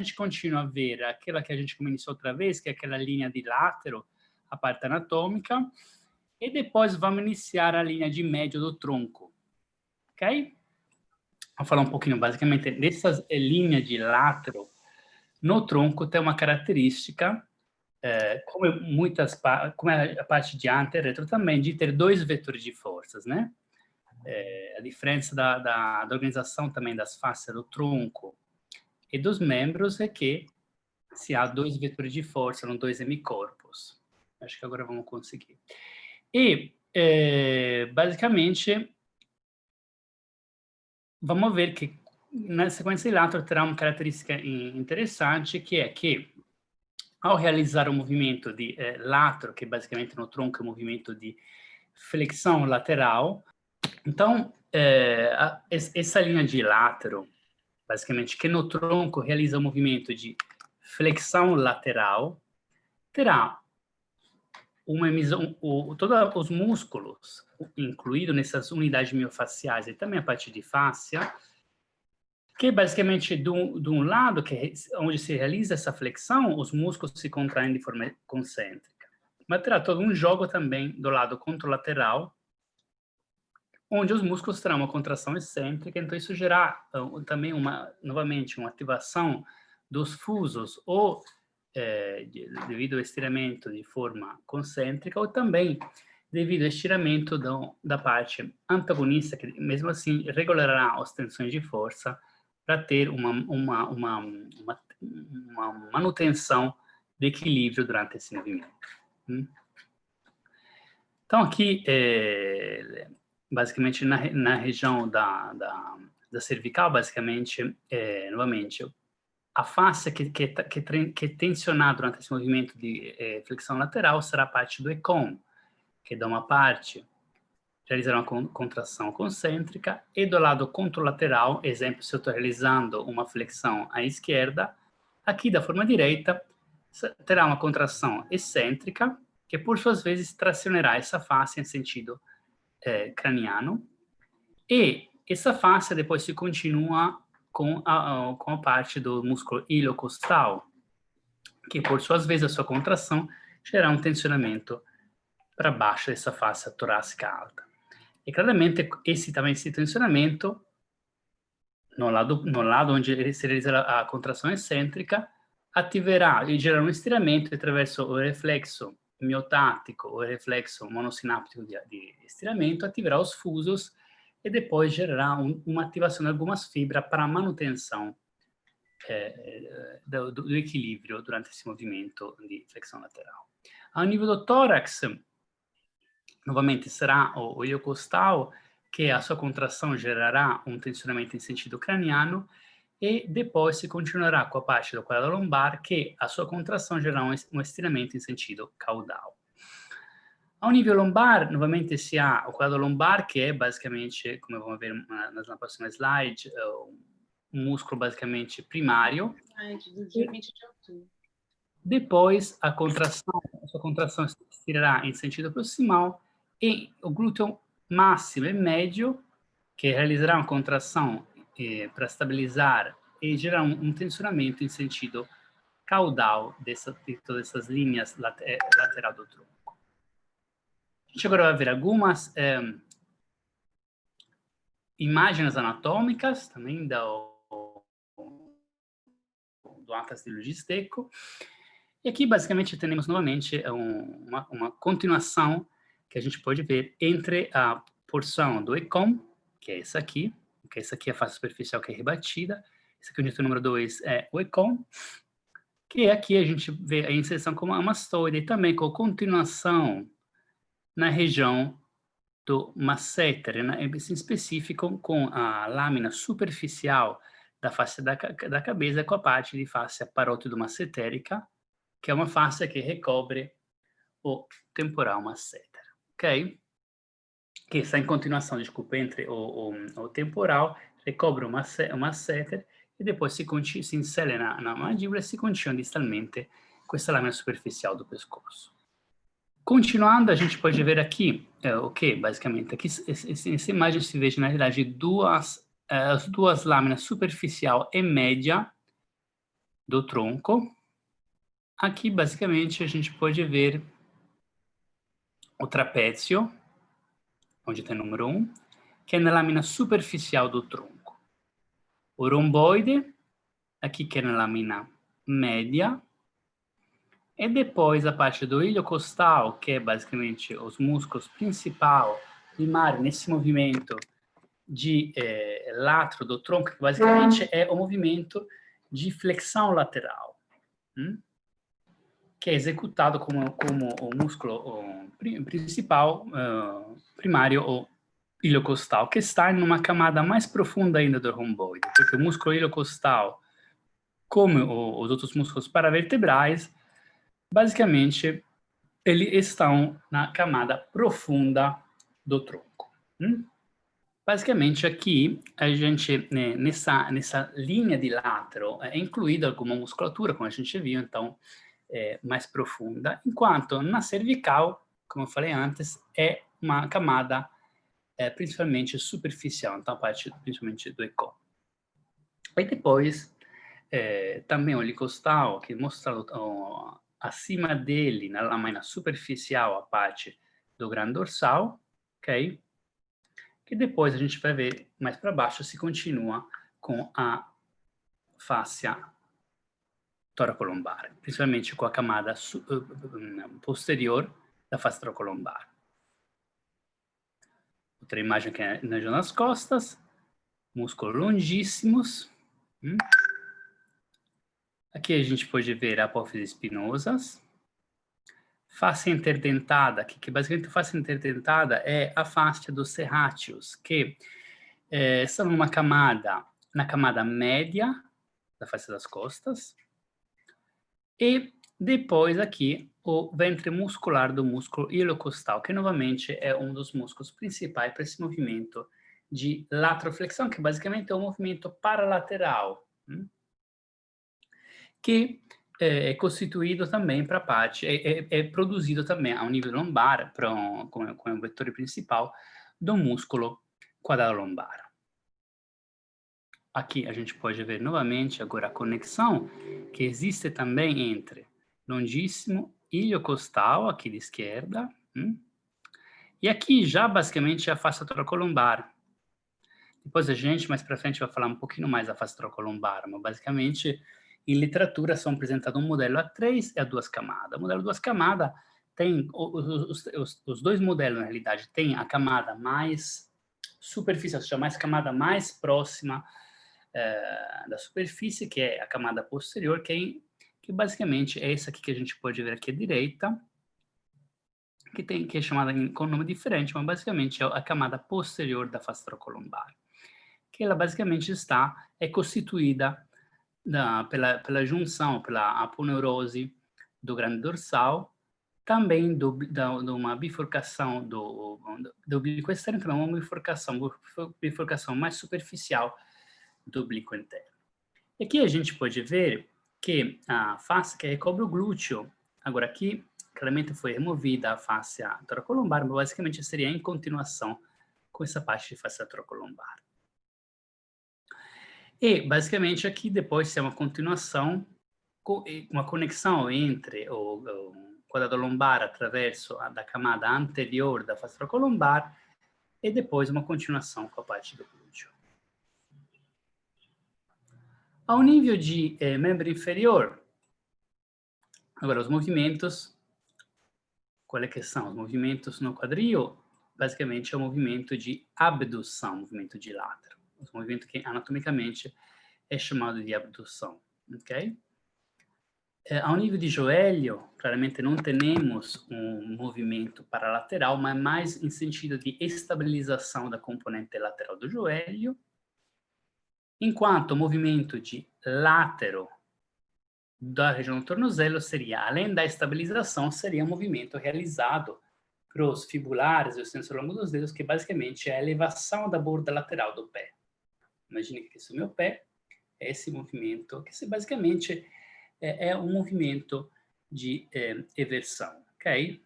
gente continua a ver aquela que a gente começou outra vez, que é aquela linha de látero, a parte anatômica, e depois vamos iniciar a linha de médio do tronco, ok? Vou falar um pouquinho, basicamente, dessas linhas de látero no tronco tem uma característica, como a parte de ante e retro também, de ter dois vetores de forças, né? A diferença da organização também das faces do tronco e dos membros é que se há dois vetores de força, não dois hemicorpos. Acho que agora vamos conseguir. E, basicamente, vamos ver que na sequência de látero terá uma característica interessante, que é que, ao realizar o movimento de látero, que basicamente no tronco é o movimento de flexão lateral, então, essa linha de látero, basicamente, que no tronco realiza o movimento de flexão lateral, terá uma emissão, todos os músculos, incluídos nessas unidades miofaciais e também a parte de fáscia, que basicamente, de um lado, onde se realiza essa flexão, os músculos se contraem de forma concêntrica. Mas terá todo um jogo também do lado contralateral, onde os músculos terão uma contração excêntrica, então isso gerará também, novamente, uma ativação dos fusos, ou devido ao estiramento de forma concêntrica, ou também devido ao estiramento da parte antagonista, que mesmo assim regulará as tensões de força para ter uma manutenção de equilíbrio durante esse movimento. Então, aqui, basicamente, na região da cervical, basicamente, novamente, a face que é tensionada durante esse movimento de flexão lateral será a parte do ECOM, que dá uma parte, realizará uma contração concêntrica, e do lado contralateral, exemplo, se eu estou realizando uma flexão à esquerda, aqui da forma direita, terá uma contração excêntrica, que por suas vezes tracionará essa face em sentido craniano, e essa face depois se continua com a parte do músculo iliocostal, que por suas vezes a sua contração gerará um tensionamento para baixo dessa face torácica alta. E claramente esse tensionamento, no lado onde se realiza a contração excêntrica, ativerá e gerará um estiramento através do reflexo miotático ou reflexo monossináptico de estiramento, ativará os fusos e depois gerará uma ativação de algumas fibras para a manutenção do equilíbrio durante esse movimento de flexão lateral. Ao nível do tórax, novamente será o iliocostal, que a sua contração gerará um tensionamento em sentido craniano, e depois se continuará com a parte do quadro lombar, que a sua contração gerará um estiramento em sentido caudal. Ao nível lombar, novamente se há o quadro lombar, que é basicamente, como vamos ver na próxima slide, um músculo basicamente primário. Do dia 20 de outubro. Depois, a sua contração se estirará em sentido proximal, e o glúteo máximo e médio, que realizará uma contração para estabilizar e gerar um tensionamento em sentido caudal de todas essas linhas lateral do tronco. A gente agora vai ver algumas imagens anatômicas, também do Atlas de Logisteco. E aqui, basicamente, temos novamente uma continuação que a gente pode ver entre a porção do ECOM, que é essa aqui, é a face superficial que é rebatida. Esse aqui, o dito número 2, é o ECOM, que aqui a gente vê a inserção como uma mastoide, e também com continuação na região do masseter, em específico com a lâmina superficial da face da cabeça, com a parte de face parótido-massetérica, que é uma face que recobre o temporal masseter, ok? Que está em continuação, desculpa, entre o temporal, recobre o masseter, e depois se insere na mandíbula e se continua distalmente com essa lâmina superficial do pescoço. Continuando, a gente pode ver aqui, basicamente, aqui essa imagem se vê, na realidade, as duas lâminas superficial e média do tronco. Aqui, basicamente, a gente pode ver o trapézio, onde tem o número 1, que é na lâmina superficial do tronco. O romboide, aqui que é na lâmina média. E depois a parte do ilho costal, que é basicamente os músculos principal, primário, nesse movimento de latro do tronco, que basicamente é o movimento de flexão lateral, que é executado como o músculo principal, primário, o ilho costal, que está em uma camada mais profunda ainda do romboide, porque o músculo ilho costal, como os outros músculos paravertebrais, basicamente, eles estão na camada profunda do tronco. Basicamente, aqui, a gente, nessa linha de latero, é incluída alguma musculatura, como a gente viu, então, mais profunda, enquanto na cervical, como eu falei antes, é uma camada principalmente superficial, então a parte principalmente do ECO. E depois, também o licostal, que mostra acima dele, na lâmina superficial, a parte do grande dorsal, ok? Que depois a gente vai ver mais para baixo se continua com a fáscia toracolombar, principalmente com a camada posterior da face toracolombar. Outra imagem que é nas costas, músculos longíssimos. Aqui a gente pode ver a apófise espinosas. Face interdentada, que basicamente a face interdentada é a face dos serráceos, que são na camada média da face das costas, e depois aqui o ventre muscular do músculo ilocostal, que novamente é um dos músculos principais para esse movimento de lateroflexão, que basicamente é um movimento paralateral, que é constituído também para a parte, é produzido também ao nível lombar, com o vetor principal do músculo quadrado lombar. Aqui a gente pode ver novamente agora a conexão que existe também entre longíssimo iliocostal, aqui de esquerda, e aqui já basicamente a face toracolombar. Depois a gente, mais para frente, vai falar um pouquinho mais da face toracolombar, mas basicamente em literatura são apresentados um modelo a 3 e a 2 camadas. O modelo 2 camadas tem, os dois modelos, na realidade, tem a camada mais superficial, ou seja, mais camada mais próxima da superfície, que é a camada posterior, que basicamente é essa aqui que a gente pode ver aqui à direita, que é chamada com nome diferente, mas basicamente é a camada posterior da face toracolombar, que ela basicamente é constituída pela junção, pela aponeurose do grande dorsal, também de uma bifurcação do oblíquo externo, então uma bifurcação mais superficial do oblíquo interno. E aqui a gente pode ver que a face que recobre o glúteo, agora aqui claramente foi removida a face toracolombar, mas basicamente seria em continuação com essa parte de face toracolombar. E, basicamente, aqui depois tem uma continuação, uma conexão entre o quadrado lombar através da camada anterior da face toracolombar e depois uma continuação com a parte do glúteo. Ao nível de membro inferior, agora os movimentos, qual é que são? Os movimentos no quadril, basicamente é o movimento de abdução, movimento de latero. Os movimentos que anatomicamente é chamado de abdução, ok? Ao nível de joelho, claramente não temos um movimento paralateral, mas mais em sentido de estabilização da componente lateral do joelho, enquanto o movimento de látero da região do tornozelo seria, além da estabilização, seria um movimento realizado para os fibulares e o extensor longo dos dedos, que basicamente é a elevação da borda lateral do pé. Imagine que esse é o meu pé, é esse movimento, que basicamente é um movimento de eversão, ok?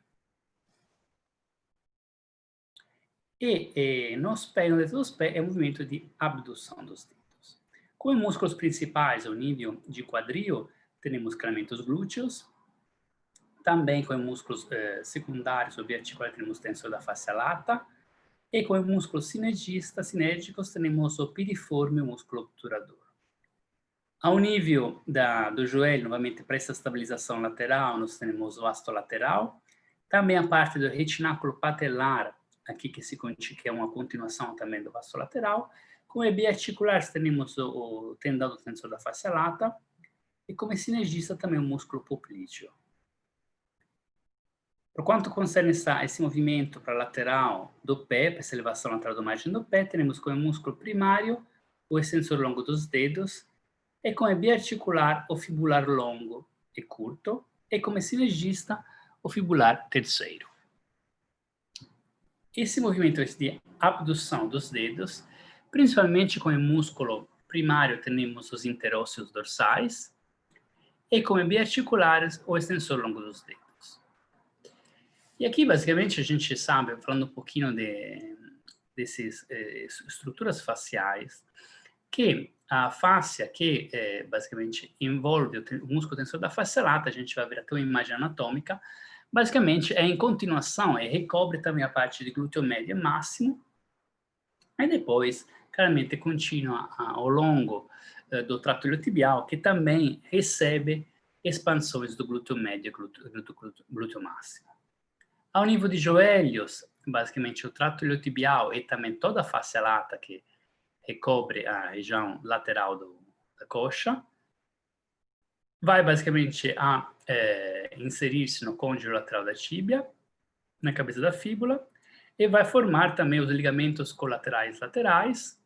E nos pés, no dedo dos pés, é um movimento de abdução dos dedos. Com os músculos principais ao nível de quadril, temos claramente os glúteos. Também com os músculos secundários ou biarticulares temos o tensor da face lata. E com os músculos sinérgicos temos o piriforme e o músculo obturador. Ao nível do joelho, novamente, para essa estabilização lateral, nós temos o hasto lateral. Também a parte do retináculo patelar, aqui que é uma continuação também do hasto lateral. Com o biarticulares, temos o tendão do tensor da face lata. E como sinergista, também o músculo popliteo. Por quanto concerne esse movimento para a lateral do pé, para essa elevação lateral da margem do pé, temos como músculo primário o extensor longo dos dedos, e come biarticular o fibular longo e curto, e come sinergista o fibular terceiro. Esse movimento de abdução dos dedos, principalmente com o músculo primário, temos os interósseos dorsais, e como biarticulares, o extensor longo dos dedos. E aqui, basicamente, a gente sabe, falando um pouquinho dessas estruturas faciais, que a fáscia que basicamente envolve o músculo tensor da face lata, a gente vai ver até uma imagem anatômica, basicamente é em continuação, recobre também a parte de glúteo médio e máximo, e depois, claramente, continua ao longo do trato iliotibial, que também recebe expansões do glúteo médio e do glúteo máximo. Ao nível de joelhos, basicamente o trato iliotibial e também toda a face lata que recobre a região lateral da coxa, vai basicamente a inserir-se no côndilo lateral da tíbia, na cabeça da fíbula, e vai formar também os ligamentos colaterais laterais,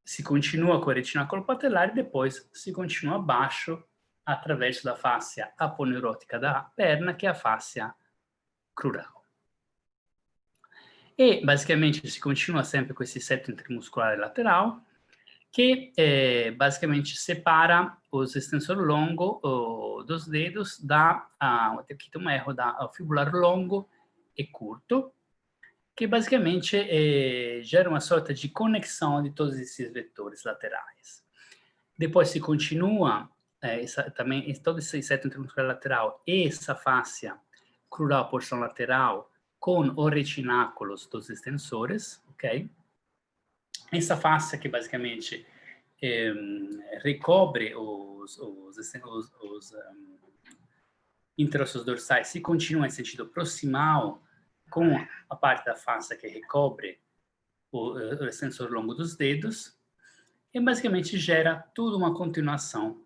se continua com o retináculo patelar e depois se continua abaixo através da fáscia aponeurótica da perna, que é a fáscia crural. E, basicamente, si continua sempre com esse setto intermuscolare lateral, que basicamente separa os extensor longo dos dedos aqui tem um erro, da fibular longo e curto, que basicamente gera uma sorta de conexão de todos esses vetores laterais. Depois se continua também todo esse setto intermuscular lateral e essa fáscia crural, porção lateral, com os retináculos dos extensores, ok? Essa fáscia que basicamente recobre os interósseos dorsais, se continua em sentido proximal com a parte da fáscia que recobre o extensor longo dos dedos, e basicamente gera toda uma continuação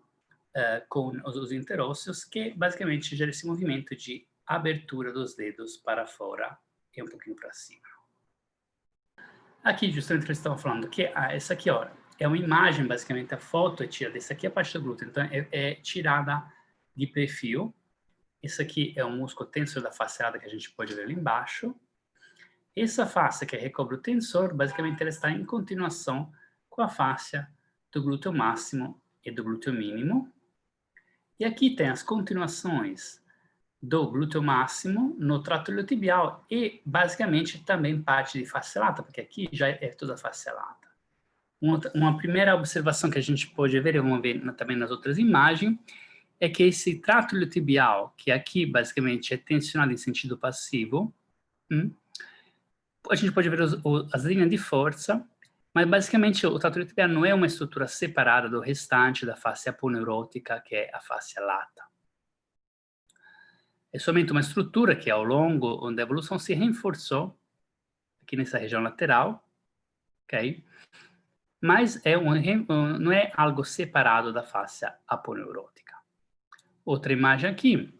com os interósseos, que basicamente gera esse movimento de abertura dos dedos para fora e um pouquinho para cima. Aqui, justamente, eles estavam falando que essa aqui, ó, é uma imagem, basicamente, a foto é tirada, essa aqui é a parte do glúteo, então é tirada de perfil. Esse aqui é o músculo tensor da face lata que a gente pode ver ali embaixo. Essa fáscia que recobre o tensor, basicamente, ela está em continuação com a fáscia do glúteo máximo e do glúteo mínimo. E aqui tem as continuações do glúteo máximo no trato iliotibial e, basicamente, também parte de face lata, porque aqui já é toda face lata. Uma primeira observação que a gente pode ver, e vamos ver também nas outras imagens, é que esse trato iliotibial, que aqui, basicamente, é tensionado em sentido passivo, a gente pode ver as linhas de força, mas, basicamente, o trato iliotibial não é uma estrutura separada do restante da face aponeurótica, que é a face lata. É somente uma estrutura que, ao longo da evolução, se reforçou aqui nessa região lateral, ok? Mas não é algo separado da face aponeurótica. Outra imagem aqui,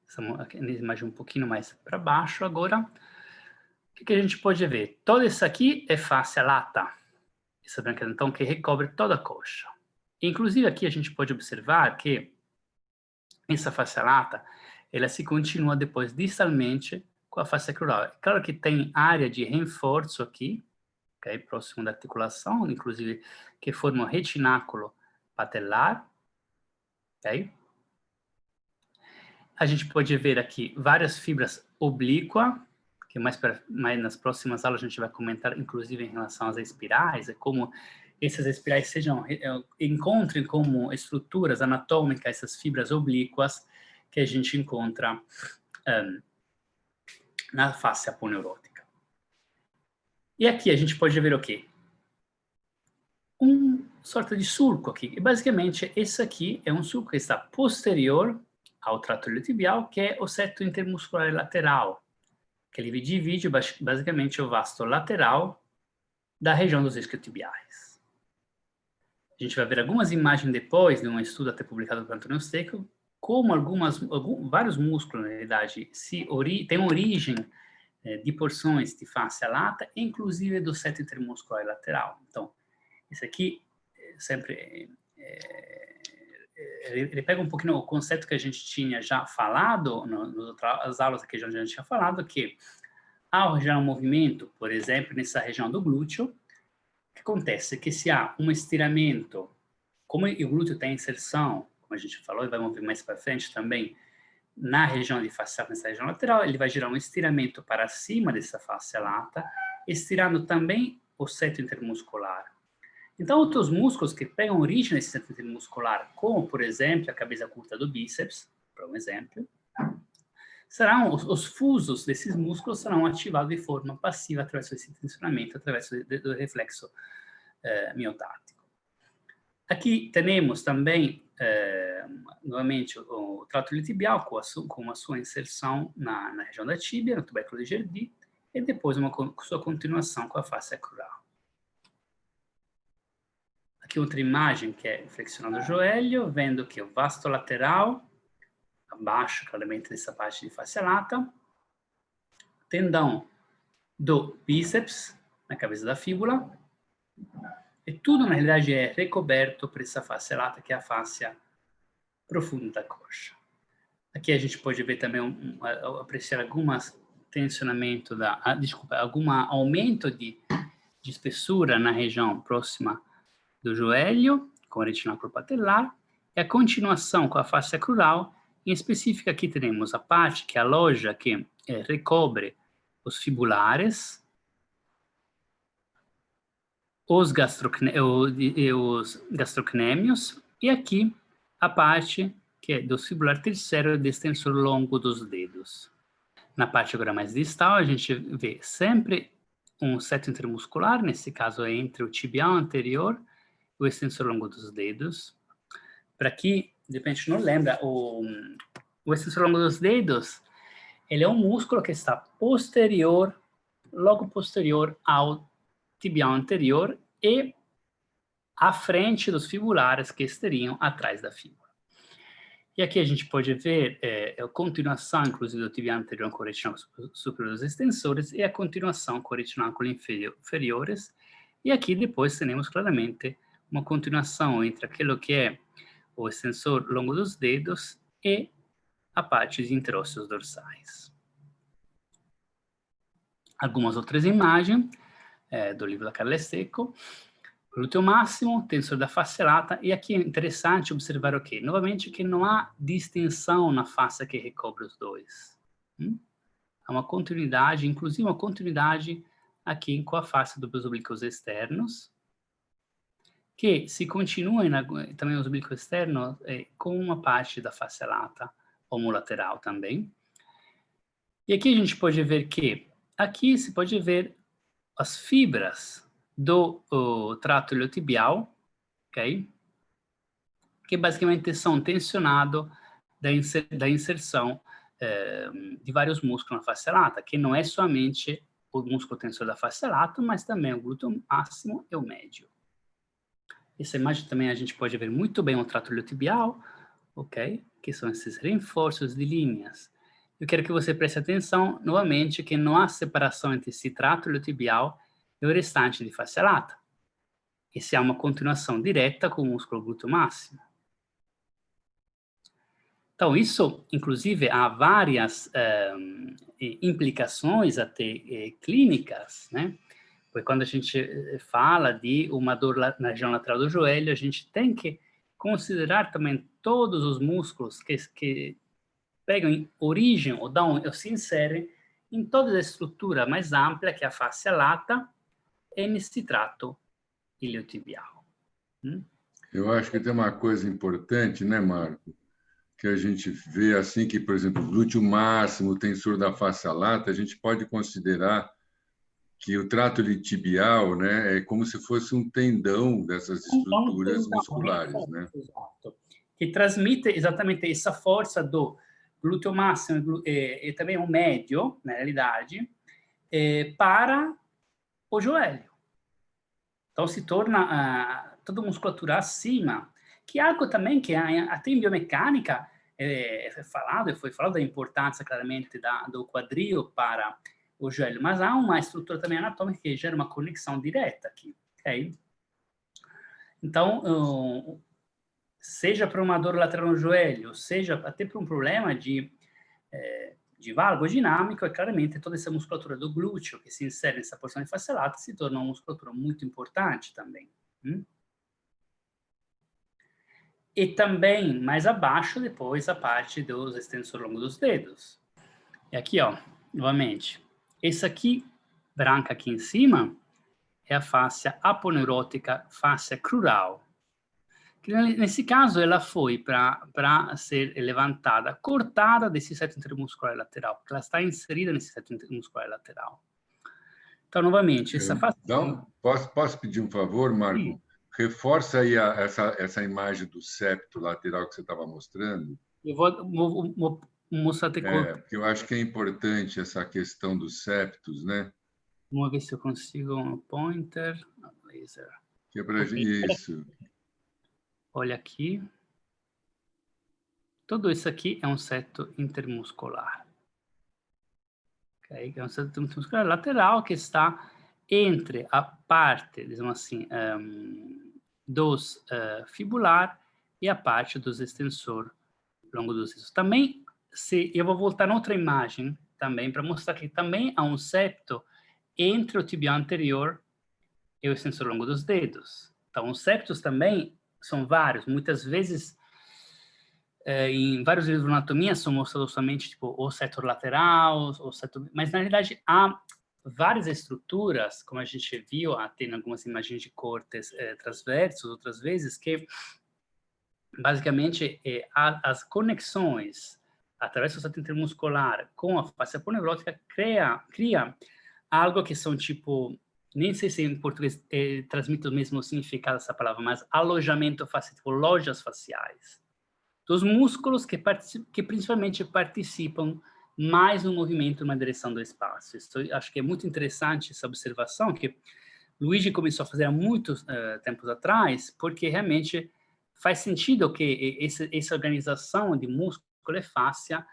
estamos aqui na imagem um pouquinho mais para baixo agora. O que a gente pode ver? Toda essa aqui é face lata, essa branca, então, que recobre toda a coxa. Inclusive, aqui a gente pode observar que essa face lata, ela se continua depois distalmente com a face crural. É claro que tem área de reforço aqui, okay, próximo da articulação, inclusive que forma o retináculo patelar, ok? A gente pode ver aqui várias fibras oblíquas, que mais nas próximas aulas a gente vai comentar, inclusive em relação às espirais, como essas espirais encontrem como estruturas anatômicas essas fibras oblíquas que a gente encontra na face aponeurótica. E aqui a gente pode ver o quê? Sorta de sulco aqui. E basicamente, esse aqui é um sulco que está posterior ao trato iliotibial, que é o septo intermuscular lateral, que ele divide basicamente o vasto lateral da região dos isquiotibiais. A gente vai ver algumas imagens depois, de um estudo até publicado por Antônio Stecco, como vários músculos, na realidade, têm origem de porções de face lata, inclusive do septo intermuscular lateral. Então, esse aqui sempre ele pega um pouquinho o conceito que a gente tinha já falado nas aulas que a gente já tinha falado, que ao gerar um movimento, por exemplo, nessa região do glúteo, o que acontece é que se há um estiramento, como o glúteo tem inserção, como a gente falou, e vai mover mais para frente também, na região de face lata, nessa região lateral, ele vai gerar um estiramento para cima dessa face lata, estirando também o septo intermuscular. Então, outros músculos que pegam origem nesse septo intermuscular, como, por exemplo, a cabeça curta do bíceps, para um exemplo, serão os fusos desses músculos serão ativados de forma passiva através desse tensionamento, através do reflexo miotático. Aqui temos também, novamente, o trato iliotibial com a sua inserção na região da tíbia, no tubérculo de Gerdy, e depois sua continuação com a face acrural. Aqui outra imagem que é flexionando o joelho, vendo que o vasto lateral, abaixo, claramente, dessa parte de face lata, tendão do bíceps, na cabeça da fíbula, e tudo, na realidade, é recoberto por essa face lata, que é a fáscia profunda da coxa. Aqui a gente pode ver também, apreciar algumas tensionamento algum aumento de espessura na região próxima do joelho, com a retinaculo patelar, e a continuação com a face acrural. Em específico, aqui temos a parte que é a loja que recobre os fibulares, os gastrocnêmios, e aqui a parte que é do fibular terceiro e do extensor longo dos dedos. Na parte agora mais distal, a gente vê sempre um septo intermuscular, nesse caso é entre o tibial anterior e o extensor longo dos dedos. Para que, de repente, não lembra, o extensor longo dos dedos, ele é um músculo que está logo posterior ao tibial anterior e à frente dos fibulares que estariam atrás da fíbula. E aqui a gente pode ver a continuação, inclusive, do tibial anterior com o retináculo superior dos extensores e a continuação com o retináculo inferiores. E aqui depois temos claramente uma continuação entre aquilo que é o extensor longo dos dedos e a parte de interósseos dorsais. Algumas outras imagens do livro da Carla Stecco. Glúteo máximo, tensor da face lata, e aqui é interessante observar o quê? Novamente, que não há distensão na face que recobre os dois. Há uma continuidade, inclusive uma continuidade aqui com a face dos oblíquos externos, que se continuem também os oblíquos externos com uma parte da face lata homolateral também. E aqui a gente pode ver que, aqui se pode ver as fibras do trato iliotibial, ok? Que basicamente são tensionados da inserção de vários músculos na face lata, que não é somente o músculo tensor da face lata, mas também o glúteo máximo e o médio. Essa imagem também a gente pode ver muito bem o trato iliotibial, ok? Que são esses reforços de linhas. Eu quero que você preste atenção, novamente, que não há separação entre esse trato iliotibial e o restante de face lata. E se há uma continuação direta com o músculo glúteo máximo. Então, isso, inclusive, há várias implicações até clínicas, né? Porque quando a gente fala de uma dor na região lateral do joelho, a gente tem que considerar também todos os músculos que pegam origem ou se inserem em toda a estrutura mais ampla que é a face lata e nesse trato iliotibial. Eu acho que tem uma coisa importante, né, Marco? Que a gente vê assim que, por exemplo, o glúteo máximo, o tensor da face lata, a gente pode considerar que o trato tibial, né, é como se fosse um tendão dessas estruturas musculares, né? Exato. Que transmite exatamente essa força do glúteo máximo e também o médio, na realidade, para o joelho. Então se torna toda a musculatura acima, que é algo também que até em biomecânica foi falado da importância claramente do quadril para o joelho, mas há uma estrutura também anatômica que gera uma conexão direta aqui, ok? Então, seja para uma dor lateral no joelho, seja até para um problema de valgo dinâmico, é claramente toda essa musculatura do glúteo que se insere nessa porção de face lata se torna uma musculatura muito importante também. E também, mais abaixo, depois, a parte dos extensores longos dos dedos. E aqui, ó, novamente, essa aqui, branca aqui em cima, é a fáscia aponeurótica, fáscia crural. Que nesse caso, ela foi para ser levantada, cortada desse seto intermuscular lateral, porque ela está inserida nesse seto intermuscular lateral. Então, novamente, essa fáscia... Então, posso pedir um favor, Marco? Sim. Reforça aí essa imagem do septo lateral que você estava mostrando. Eu vou mostrar até corpo. Porque eu acho que é importante essa questão dos septos, né? Vamos ver se eu consigo um pointer. Laser. Que é para isso. Olha aqui. Tudo isso aqui é um seto intermuscular. Okay? É um seto intermuscular lateral que está entre a parte, digamos assim, dos fibular e a parte dos extensor longo dos dedos. Também, eu vou voltar noutra imagem também para mostrar que também há um septo entre o tibial anterior e o extensor longo dos dedos. Então, os septos também são vários. Muitas vezes, em vários livros de anatomia, são mostrados somente tipo, o setor lateral, mas, na realidade, há várias estruturas, como a gente viu até em algumas imagens de cortes transversos, outras vezes, que, basicamente, as conexões através do seto intermuscular com a face aponeurótica cria algo que são, tipo, nem sei se em português transmite o mesmo significado essa palavra, mas alojamento facial, tipo, lojas faciais. Dos músculos que principalmente participam mais no movimento numa direção do espaço. Isso, acho que é muito interessante essa observação que Luigi começou a fazer há muitos tempos atrás, porque realmente faz sentido que essa organização de músculo e fáscia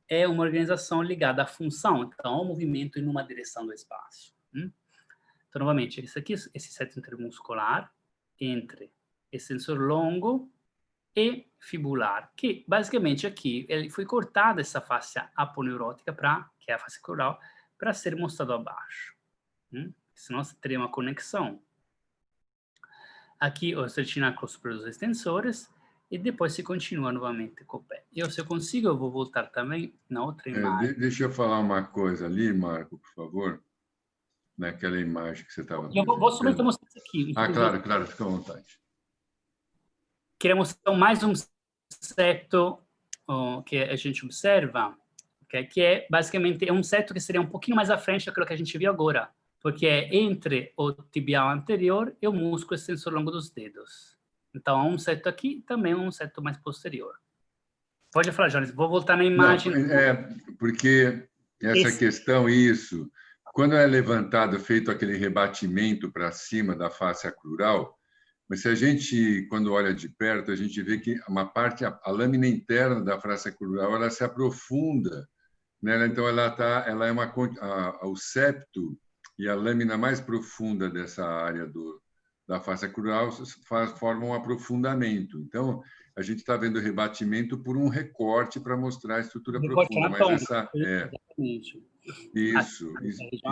é uma organização ligada à função, então ao movimento em uma direção do espaço. Então, novamente, esse seto intermuscular entre extensor longo e fibular, que basicamente aqui ele foi cortada essa fáscia aponeurótica que é a fáscia crural, para ser mostrado abaixo. Senão você teria uma conexão. Aqui o certináculo superior dos extensores e depois se continua novamente com o pé. Se eu consigo, eu vou voltar também na outra imagem. Deixa eu falar uma coisa ali, Marco, por favor. Naquela imagem que você estava Eu vou somente mostrar isso aqui. Claro, fica à vontade. Queria mostrar mais um seto que a gente observa, que é basicamente um seto que seria um pouquinho mais à frente daquilo que a gente viu agora, porque é entre o tibial anterior e o músculo extensor longo dos dedos. Então, há um seto aqui e também um seto mais posterior. Pode falar, Jones, vou voltar na imagem. Não, porque essa questão, quando é levantado, feito aquele rebatimento para cima da face crural, mas se a gente, quando olha de perto, a gente vê que uma parte, a lâmina interna da face crural, ela se aprofunda, né? Então ela é o septo e a lâmina mais profunda dessa área da face crural formam um aprofundamento. Então a gente está vendo o rebatimento por um recorte para mostrar a estrutura profunda, mas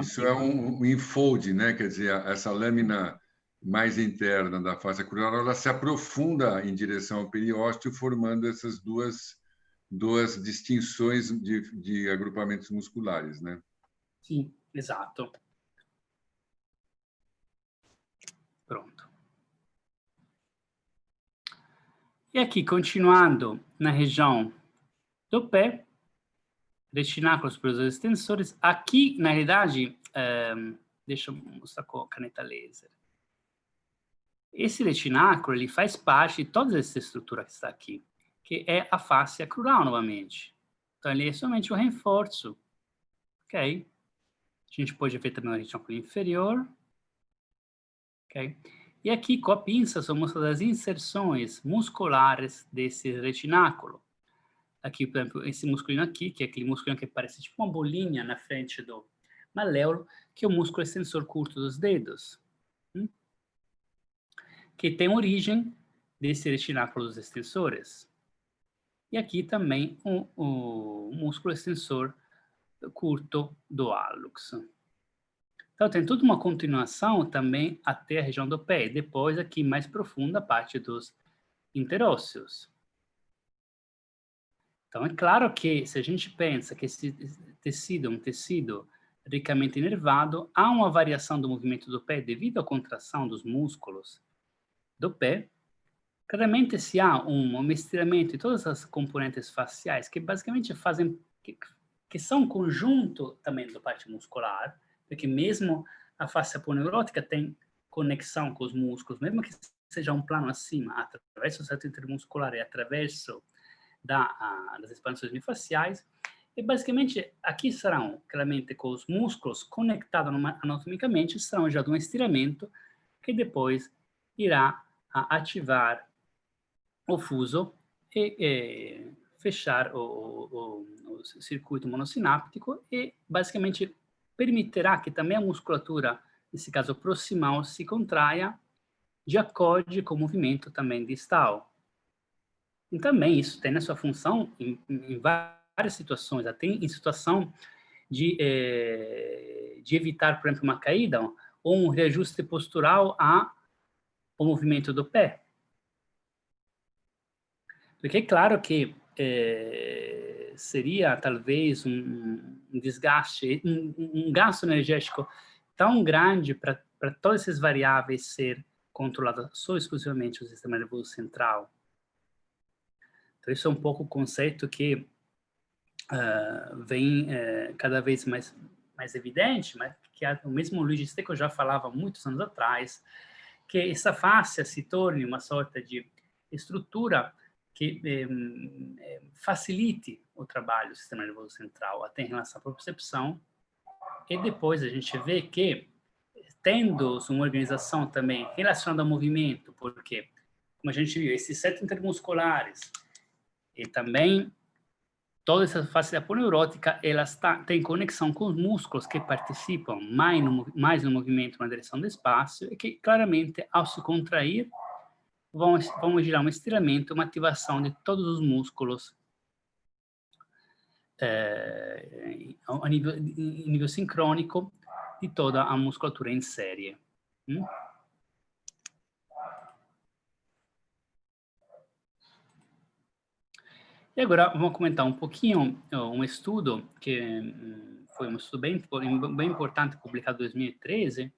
isso é um enfold, né? Quer dizer, essa lâmina mais interna da face crural, ela se aprofunda em direção ao periósteo, formando essas duas distinções de agrupamentos musculares, né? Sim, exato. Pronto. E aqui, continuando na região do pé, retináculos para os extensores, aqui, na realidade, deixa eu mostrar com a caneta laser. Esse retináculo, ele faz parte de toda essa estrutura que está aqui, que é a face crural, novamente. Então, ele é somente um reforço, ok? A gente pode ver também o retináculo inferior, ok? E aqui, com a pinça, são mostradas as inserções musculares desse retináculo. Aqui, por exemplo, esse musculinho aqui, que é aquele musculinho que parece tipo uma bolinha na frente do maléolo, que é o músculo extensor curto dos dedos, que tem origem desse retináculo dos extensores. E aqui também o músculo extensor curto do hálux. Então, tem toda uma continuação também até a região do pé, e depois aqui mais profunda a parte dos interósseos. Então, é claro que se a gente pensa que esse tecido é um tecido ricamente inervado, há uma variação do movimento do pé devido à contração dos músculos do pé. Claramente, se há um estiramento de todas as componentes faciais, que basicamente fazem, que são um conjunto também da parte muscular, porque mesmo a face aponeurótica tem conexão com os músculos, mesmo que seja um plano acima, através do seto intermuscular e através das expansões miofasciais, e basicamente aqui serão, claramente, com os músculos conectados anatomicamente, serão já de um estiramento que depois irá ativar o fuso e fechar o circuito monossináptico e basicamente permitirá que também a musculatura, nesse caso proximal, se contraia de acordo com o movimento também distal. E também isso tem a sua função em várias situações, até em situação de evitar, por exemplo, uma caída ou um reajuste postural ao movimento do pé. Porque é claro que seria talvez um desgaste, um gasto energético tão grande para todas essas variáveis ser controladas só exclusivamente o sistema nervoso central. Então, isso é um pouco o conceito que vem cada vez mais evidente, mas que o mesmo Luigi Stecco já falava muitos anos atrás, que essa fáscia se torne uma sorta de estrutura que facilite o trabalho do sistema nervoso central, até em relação à propriocepção, e depois a gente vê que, tendo uma organização também relacionada ao movimento, porque, como a gente viu, esses setos intermusculares e também toda essa face aponeurótica, ela tem conexão com os músculos que participam mais no movimento na direção do espaço e que, claramente, ao se contrair, vão gerar um estiramento, uma ativação de todos os músculos em nível sincrônico de toda a musculatura em série. E agora vamos comentar um pouquinho um estudo que foi um estudo bem importante, publicado em 2013,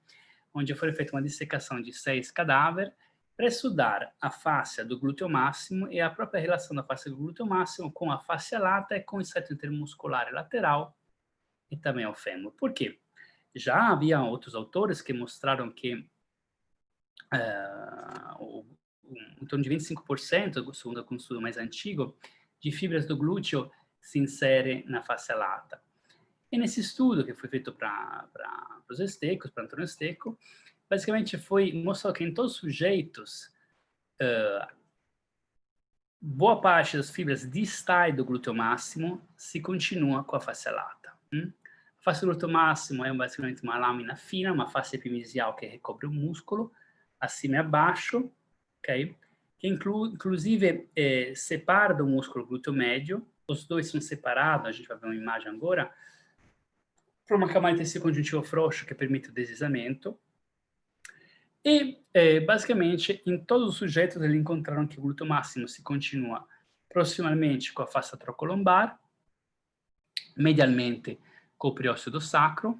onde foi feita uma dissecação de 6 cadáveres para estudar a fáscia do glúteo máximo e a própria relação da fáscia do glúteo máximo com a fáscia lata e com o seto intermuscular lateral e também o fêmur. Por quê? Já havia outros autores que mostraram que em torno de 25%, segundo um estudo mais antigo, de fibras do glúteo se insere na fáscia lata. E nesse estudo, que foi feito para os Stecco, para Antônio Stecco, basicamente mostrou que em todos os sujeitos, boa parte das fibras distais do glúteo máximo se continua com a fáscia lata. A fáscia do glúteo máximo é basicamente uma lâmina fina, uma fáscia epimesial que recobre o músculo, acima e abaixo, ok? Que inclusive separa do músculo glúteo médio. Os dois são separados, a gente vai ver uma imagem agora, por uma camada de tecido conjuntivo frouxo que permite o deslizamento. E, basicamente, em todos os sujeitos, eles encontraram que o glúteo máximo se continua proximalmente com a face trocolombar, medialmente com o periósteo do sacro,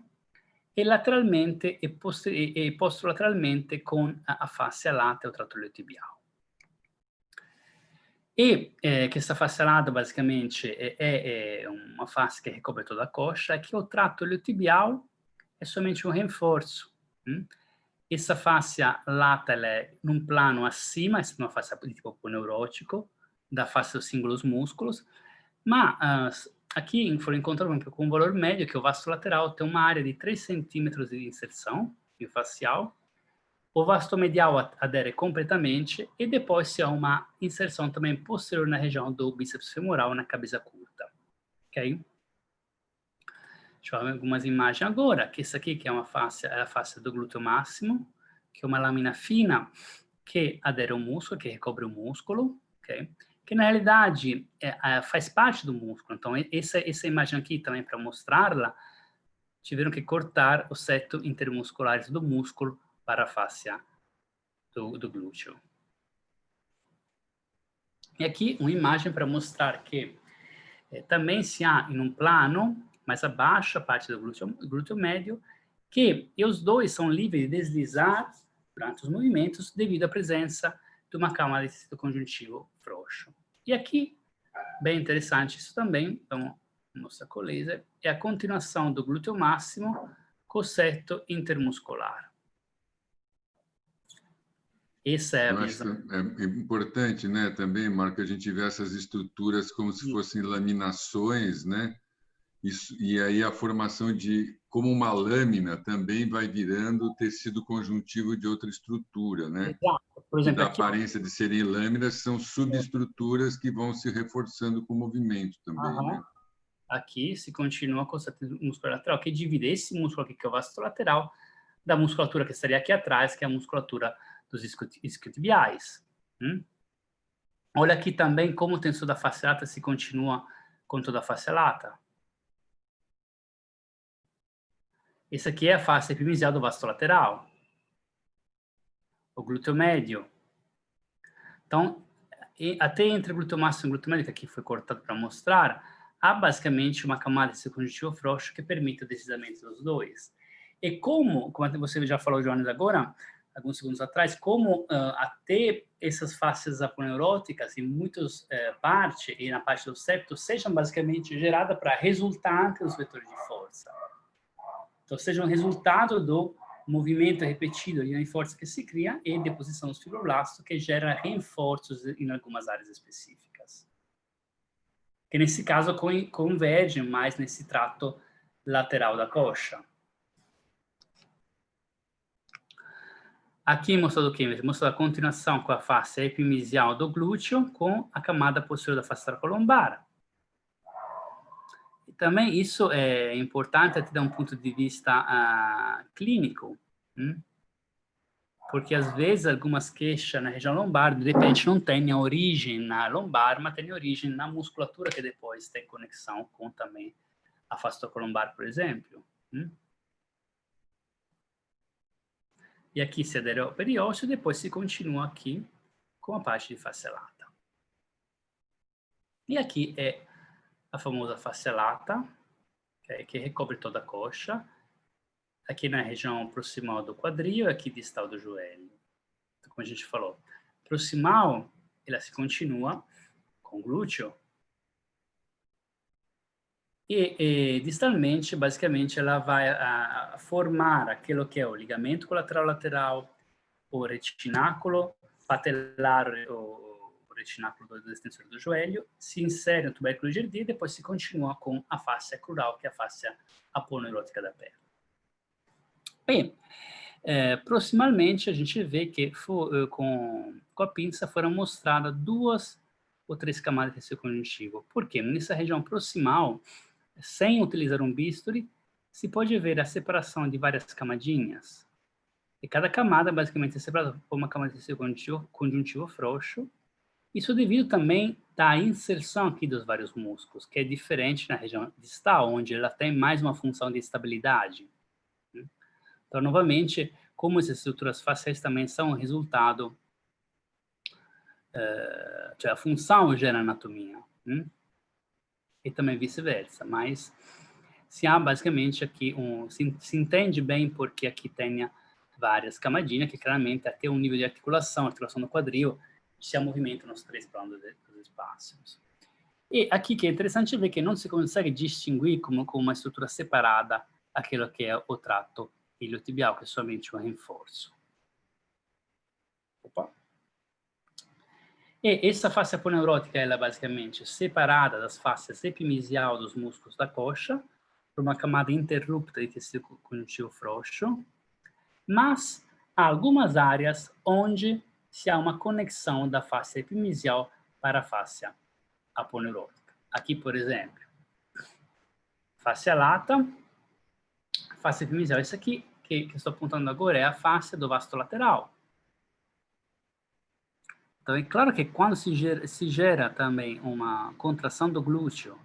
e lateralmente e posterolateralmente com a face lata e o trato iliotibial. E questa face alata, basicamente, é uma face que recobre toda a coxa, aqui o trato iliotibial é somente um reforço. Essa face lata ela é num plano acima, essa é uma face di tipo neurótico, da face dos singoli músculos, mas aqui foram encontrados com um valor médio que o vasto lateral tem uma área de 3 centímetros de inserção facial. O vasto medial adere completamente e depois há uma inserção também posterior na região do bíceps femoral, na cabeça curta. Ok? Deixa eu ver algumas imagens agora, que essa aqui que é a face do glúteo máximo, que é uma lâmina fina que adere ao músculo, que recobre o músculo, ok? Que na realidade faz parte do músculo. Então, essa imagem aqui também, para mostrá-la, tiveram que cortar os setos intermusculares do músculo para a face do glúteo. E aqui uma imagem para mostrar que também se há em um plano, mais abaixo, a parte do glúteo médio, que os dois são livres de deslizar durante os movimentos devido à presença de uma camada de tecido conjuntivo frouxo. E aqui, bem interessante isso também, vamos mostrar com o laser, é a continuação do glúteo máximo com o seto intermuscular. Essa é a visão. Acho que é importante, né, também, Marco, a gente ver essas estruturas como se fossem laminações, né? Isso, e aí a formação de como uma lâmina também vai virando tecido conjuntivo de outra estrutura, né? Exato. Por exemplo, e da aqui, aparência de serem lâminas, são subestruturas que vão se reforçando com o movimento também, né? Aqui se continua com o seto muscular lateral, que divide esse músculo aqui, que é o vasto lateral, da musculatura que estaria aqui atrás, que é a musculatura dos isquiotibiais. Olha aqui também como o tensor da face lata se continua com toda a face lata. Esse aqui é a face epimisial do vasto lateral. O glúteo médio. Então, até entre o glúteo máximo e o glúteo médio, que aqui foi cortado para mostrar, há basicamente uma camada de tecido conjuntivo frouxo que permite o deslizamento dos dois. E como você já falou, Jonas, agora, alguns segundos atrás, como até essas faces aponeuróticas, em muitas partes, e na parte do septo, sejam basicamente geradas para resultante dos vetores de força. Então, seja um resultado do movimento repetido em força que se cria e deposição dos fibroblastos, que gera reforços em algumas áreas específicas. Que nesse caso convergem mais nesse trato lateral da coxa. Aqui mostrando o quê? Mostra a continuação com a face epimisial do glúteo com a camada posterior da face lombar. E também isso é importante até de um ponto de vista clínico, porque às vezes algumas queixas na região lombar, de repente, não têm a origem na lombar, mas têm origem na musculatura que depois tem conexão com também a face lombar, por exemplo. E aqui se adere ao periósteo, e depois se continua aqui com a parte de face lata. E aqui é a famosa face lata, que recobre toda a coxa, aqui na região proximal do quadril, aqui distal do joelho. Então, como a gente falou, proximal, ela se continua com o glúteo, e distalmente, basicamente, ela vai a formar aquilo que é o ligamento colateral lateral, o retináculo patelar, o retináculo do extensor do joelho, se insere no tubérculo gerdia e depois se continua com a face crural, que é a face aponeurótica da perna. Bem, proximalmente a gente vê que com a pinça foram mostradas 2 ou 3 camadas de tecido conjuntivo. Por quê? Nessa região proximal, sem utilizar um bisturi, se pode ver a separação de várias camadinhas. E cada camada basicamente é separada por uma camada de tecido conjuntivo frouxo. Isso devido também da inserção aqui dos vários músculos, que é diferente na região distal, onde ela tem mais uma função de estabilidade. Então, novamente, como essas estruturas faciais também são um resultado, a função gera anatomia, e também vice-versa, mas se há basicamente aqui, se entende bem porque aqui tenha várias camadinhas, que claramente até um nível de articulação do quadril, se há movimento nos três planos dos espaços. E aqui que é interessante ver que não se consegue distinguir como uma estrutura separada aquilo que é o tratto iliotibial, que é somente um reforço. Opa. E essa face aponeurótica ela é basicamente separada das faces epimisial dos músculos da coxa por uma camada interrupta de tecido conjuntivo frouxo, mas há algumas áreas onde se há uma conexão da face epimisial para a face aponeurótica. Aqui, por exemplo, face lata, face epimisial. Isso aqui que estou apontando agora é a face do vasto lateral. Então, é claro que quando se gera também uma contração do glúteo,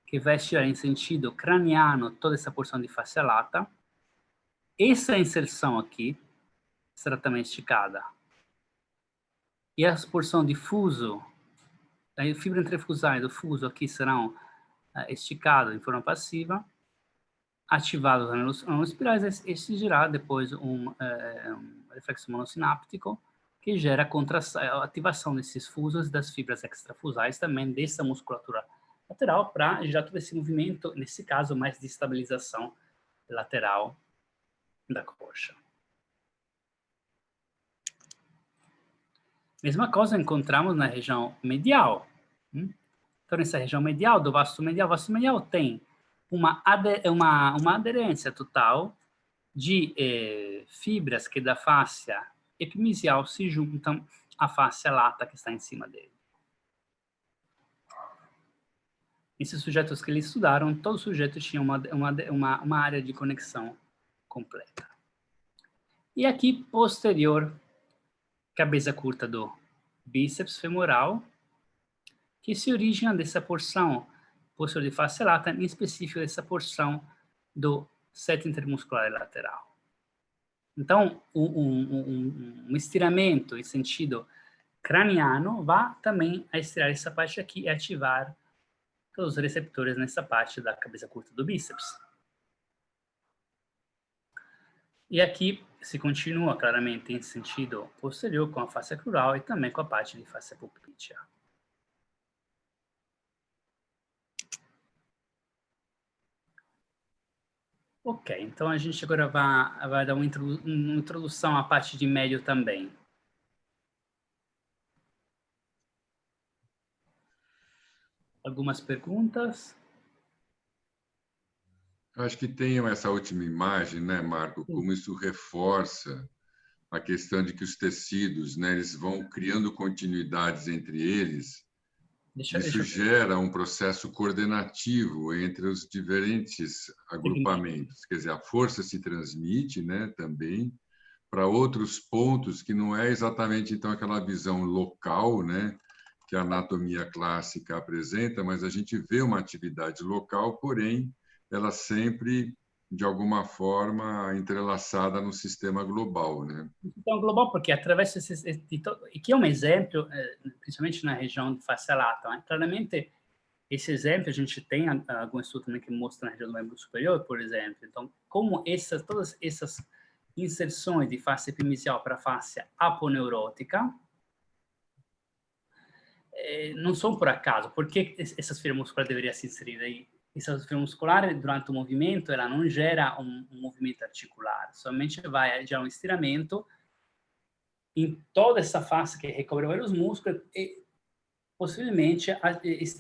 que vai estirar em sentido craniano toda essa porção de face lata, essa inserção aqui será também esticada. E essa porção de fuso, a fibra interfusal e do fuso aqui serão esticados em forma passiva, ativados nos espirais, e se gerar depois um reflexo monossináptico, que gera a ativação desses fusos das fibras extrafusais, também dessa musculatura lateral, para gerar todo esse movimento, nesse caso, mais de estabilização lateral da coxa. Mesma coisa encontramos na região medial. Então, nessa região medial, do vasto medial tem uma aderência total de fibras que da face epimisial se juntam à face lata que está em cima dele. Esses sujeitos que eles estudaram, todos os sujeitos tinham uma área de conexão completa. E aqui, posterior, cabeça curta do bíceps femoral, que se origina dessa porção posterior de face lata, em específico dessa porção do seto intermuscular lateral. Então, um estiramento em sentido craniano vai também a estirar essa parte aqui e ativar todos os receptores nessa parte da cabeça curta do bíceps. E aqui se continua claramente em sentido posterior com a face crural e também com a parte de face pupítea. Ok, então a gente agora vai dar uma introdução à parte de médio também. Algumas perguntas? Acho que tem essa última imagem, né, Marco, como isso reforça a questão de que os tecidos, né, eles vão criando continuidades entre eles. Isso gera um processo coordenativo entre os diferentes agrupamentos. Quer dizer, a força se transmite, né, também para outros pontos que não é exatamente então aquela visão local, né, que a anatomia clássica apresenta, mas a gente vê uma atividade local, porém ela sempre de alguma forma entrelaçada no sistema global, né? Então, global, porque através e que é um exemplo, principalmente na região de face lata, né? Claramente, esse exemplo a gente tem algum estudo também que mostra na região do membro superior, por exemplo. Então, como todas essas inserções de face epimisial para a face aponeurótica não são por acaso. Por que essas fibras musculares deveriam se inserir aí? Essa fibra muscular, durante o movimento, ela não gera um movimento articular, somente vai gerar um estiramento em toda essa face que recobre vários músculos e, possivelmente,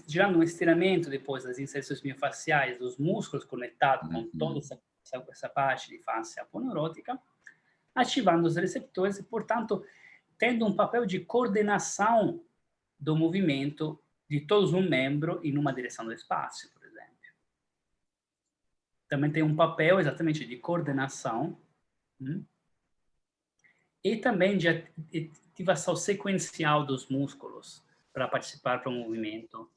gerando um estiramento depois das inserções miofaciais dos músculos conectados com toda essa parte de face aponeurótica, ativando os receptores e, portanto, tendo um papel de coordenação do movimento de todos um membro em uma direção do espaço, por exemplo. Também tem um papel exatamente de coordenação e também de ativação sequencial dos músculos para participar para um movimento.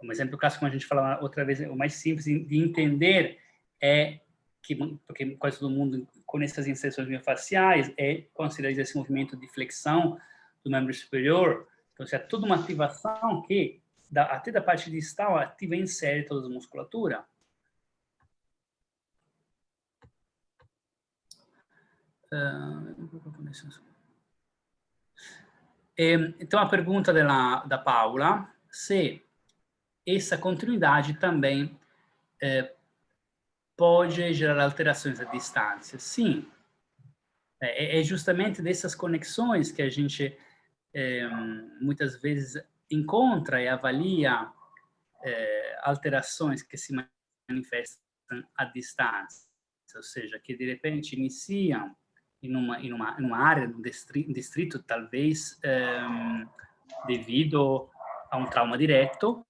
Um exemplo clássico, como a gente falava outra vez, o mais simples de entender é que, porque quase todo mundo com essas inserções miofaciais, considera esse movimento de flexão do membro superior. Então, é toda uma ativação que, até da parte distal, ativa e insere toda a musculatura. Então, a pergunta da Paula, se essa continuidade também pode gerar alterações à distância. Sim, é justamente dessas conexões que a gente muitas vezes encontra e avalia alterações que se manifestam à distância, ou seja, que de repente iniciam em uma área, um distrito, talvez devido a um trauma direto,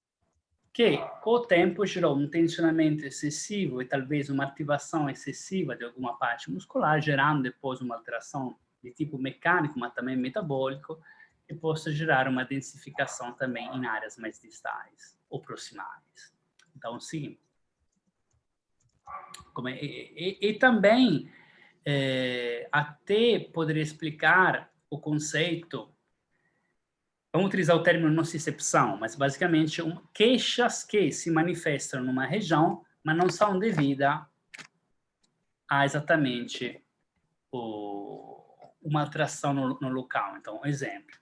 che col tempo gerou um tensionamento excessivo e talvez uma ativação excessiva de alguma parte muscular, gerando depois uma alteração de tipo mecânico, mas também metabólico, e possa gerar uma densificação também em áreas mais distais ou proximais. Então, sim. E também, até poderia explicar o conceito. Vamos utilizar o termo nocicepção, mas basicamente queixas que se manifestam numa região, mas não são devidas a exatamente uma alteração no local. Então, exemplo,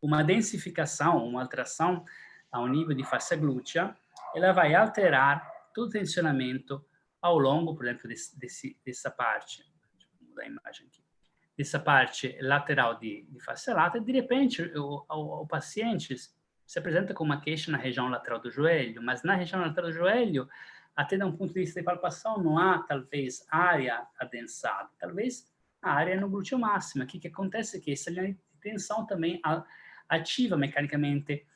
uma densificação, uma alteração ao nível de face glútea, ela vai alterar todo o tensionamento ao longo, por exemplo, dessa parte. Deixa eu mudar a imagem aqui. Dessa parte lateral de face lata, e de repente o paciente se apresenta com uma queixa na região lateral do joelho, mas na região lateral do joelho, até de um ponto de vista de palpação, não há talvez área adensada, talvez a área no glúteo máximo. O que acontece é que essa linha de tensão também ativa mecanicamente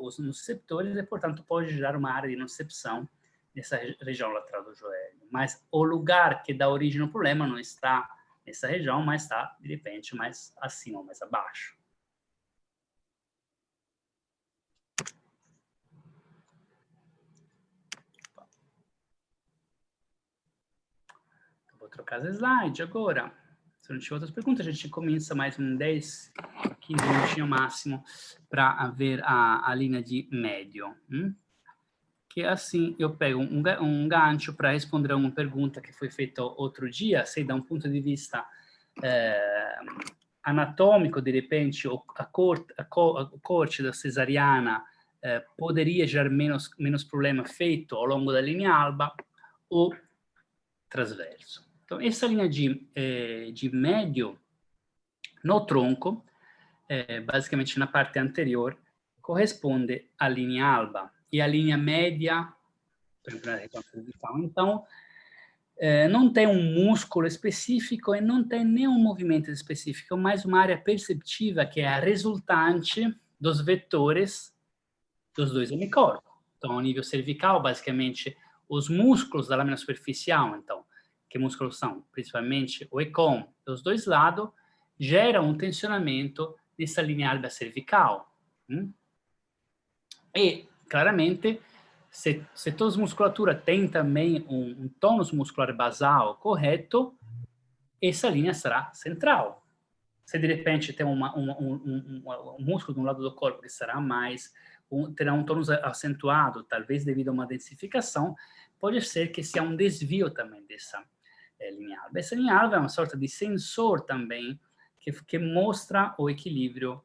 os nociceptores e, portanto, pode gerar uma área de nocicepção nessa região lateral do joelho. Mas o lugar que dá origem ao problema não está nessa região, mas está, de repente, mais acima ou mais abaixo. Vou trocar as slide agora. Se não tiver outras perguntas, a gente começa mais um 10, 15 minutinhos máximo para ver a linha de médio. Que assim eu pego um gancho para responder a uma pergunta que foi feita outro dia, se dá um ponto de vista anatômico, de repente, a corte da cesariana poderia gerar menos problema feito ao longo da linha alba ou transverso. Então, essa linha de médio no tronco, basicamente na parte anterior, corresponde à linha alba e à linha média, então, não tem um músculo específico e não tem nenhum movimento específico, mas uma área perceptiva que é a resultante dos vetores dos dois hemicorpos. Então, ao nível cervical, basicamente, os músculos da lâmina superficial, então, que músculos são? Principalmente o ECOM dos dois lados, geram um tensionamento nessa linha alba cervical. E, claramente, se toda a musculatura tem também um tônus muscular basal correto, essa linha será central. Se de repente tem um músculo de um lado do corpo que será terá um tônus acentuado, talvez devido a uma densificação, pode ser que seja um desvio também dessa linha alba. Essa linha alba é uma sorta de sensor também que mostra o equilíbrio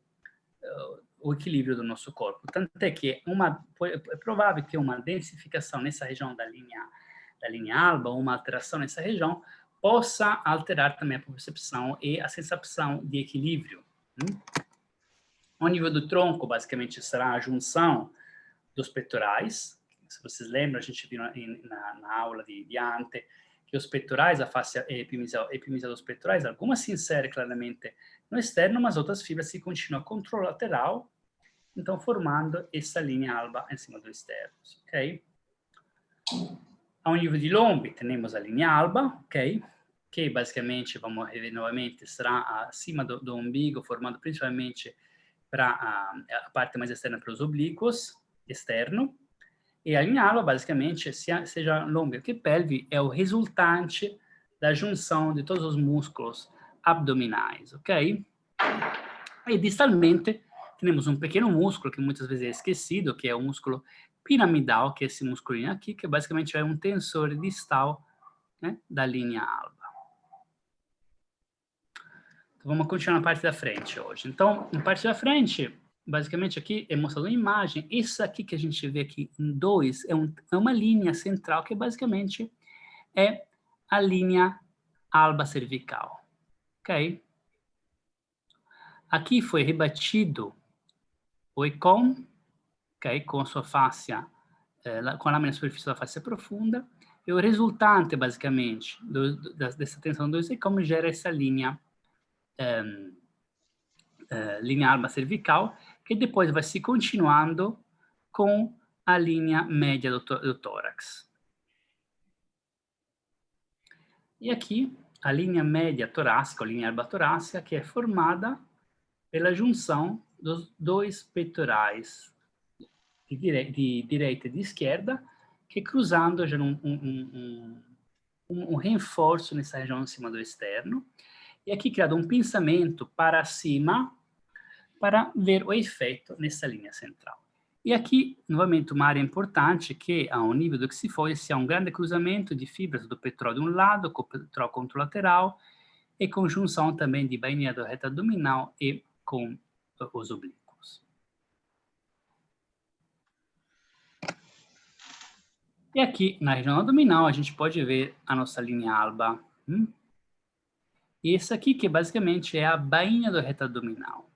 do nosso corpo. Tanto é que é provável que uma densificação nessa região da linha alba, ou uma alteração nessa região, possa alterar também a percepção e a sensação de equilíbrio. Ao nível do tronco, basicamente, será a junção dos peitorais. Se vocês lembram, a gente viu na aula de ante, que os peitorais, a face epimisial dos peitorais, algumas se inserem claramente no externo, mas outras fibras se continuam contralateral, então formando essa linha alba em cima do externo, ok? Ao nível de lombi, temos a linha alba, ok? Que basicamente, vamos rever novamente, será acima do umbigo, formando principalmente para a parte mais externa para os oblíquos, externo. E a linha alba, basicamente, seja lombo que pelve, é o resultante da junção de todos os músculos abdominais, ok? E distalmente, temos um pequeno músculo que muitas vezes é esquecido, que é o músculo piramidal, que é esse musculinho aqui, que basicamente é um tensor distal, né, da linha alba. Então, vamos continuar na parte da frente hoje. Então, na parte da frente, basicamente aqui é mostrado uma imagem. Isso aqui que a gente vê aqui em 2 é uma linha central que basicamente é a linha alba cervical, ok? Aqui foi rebatido o ECOM, ok? Com a sua fáscia, com a lâmina superficial da fáscia profunda, e o resultante, basicamente, dessa tensão do ECOM gera essa linha, linha alba cervical, que depois vai se continuando com a linha média do tórax. E aqui, a linha média torácica, ou linha alba torácica, que é formada pela junção dos dois peitorais de direita e de esquerda, que cruzando geram um reforço nessa região acima do externo, e aqui criado um pensamento para cima para ver o efeito nessa linha central. E aqui, novamente, uma área importante que, ao nível do xifoide, se há um grande cruzamento de fibras do peitoral de um lado, com o peitoral contralateral, e conjunção também de bainha do reto abdominal e com os oblíquos. E aqui, na região abdominal, a gente pode ver a nossa linha alba. E essa aqui, que basicamente é a bainha do reto abdominal.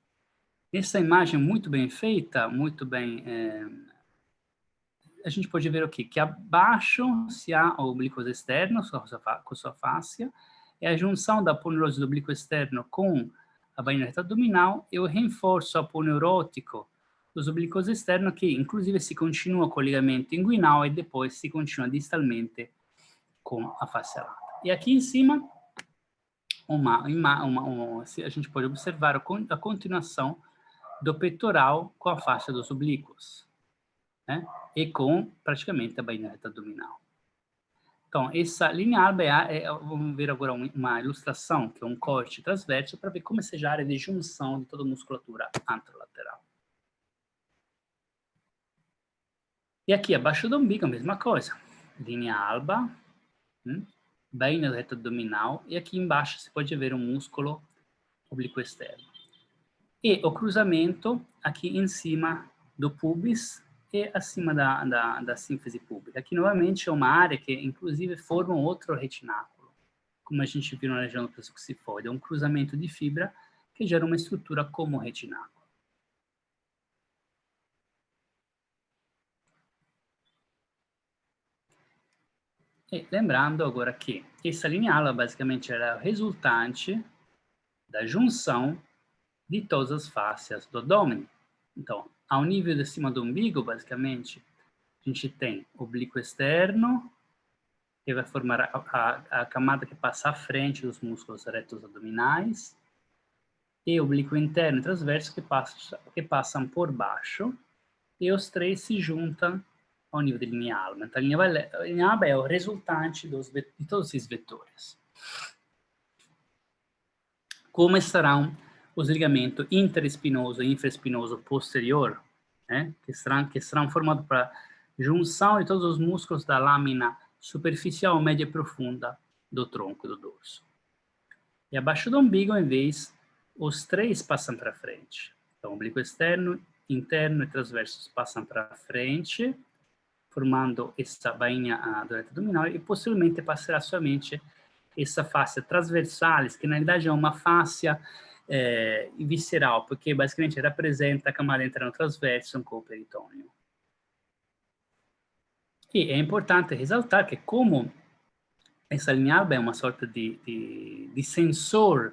Essa imagem muito bem feita, muito bem... a gente pode ver o quê? Que abaixo se há o oblíquo externo, com sua fáscia, é a junção da aponeurose do oblíquo externo com a bainha do reto abdominal e o reforço aponeurótico dos oblíquos externos, que inclusive se continua com o ligamento inguinal e depois se continua distalmente com a fáscia lata. E aqui em cima, a gente pode observar a continuação do peitoral com a faixa dos oblíquos, né? E com praticamente a bainha reta abdominal. Então, essa linha alba vamos ver agora uma ilustração, que é um corte transverso, para ver como seja a área de junção de toda a musculatura anterolateral. E aqui, abaixo do umbigo, a mesma coisa. Linha alba, bainha do reto abdominal, e aqui embaixo você pode ver um músculo oblíquo externo. E o cruzamento aqui em cima do pubis e acima da sínfise púbica. Aqui, novamente, é uma área que, inclusive, forma um outro retináculo, como a gente viu na região do plexo xifoide. É um cruzamento de fibra que gera uma estrutura como o retináculo. E lembrando agora que essa linha alba, basicamente, era o resultante da junção de todas as fáscias do abdômen. Então, ao nível de cima do umbigo, basicamente, a gente tem o oblíquo externo, que vai formar a camada que passa à frente dos músculos retos abdominais, e o oblíquo interno e transverso que passam por baixo, e os três se juntam ao nível de linha alba. Então, a linha alba é o resultante de todos esses vetores. Como estarão os ligamentos interespinoso e infraespinoso posterior, né, que serão formados para junção de todos os músculos da lâmina superficial, média e profunda do tronco e do dorso. E abaixo do umbigo, em vez, os três passam para frente. Então, o oblíquo externo, interno e transversos passam para frente, formando essa bainha do reto abdominal, e posteriormente passará somente essa fáscia transversalis, que na realidade é uma fáscia visceral, porque basicamente representa a camada interna transversa com o peritônio. E é importante ressaltar que, como essa linha alba é uma sorta de sensor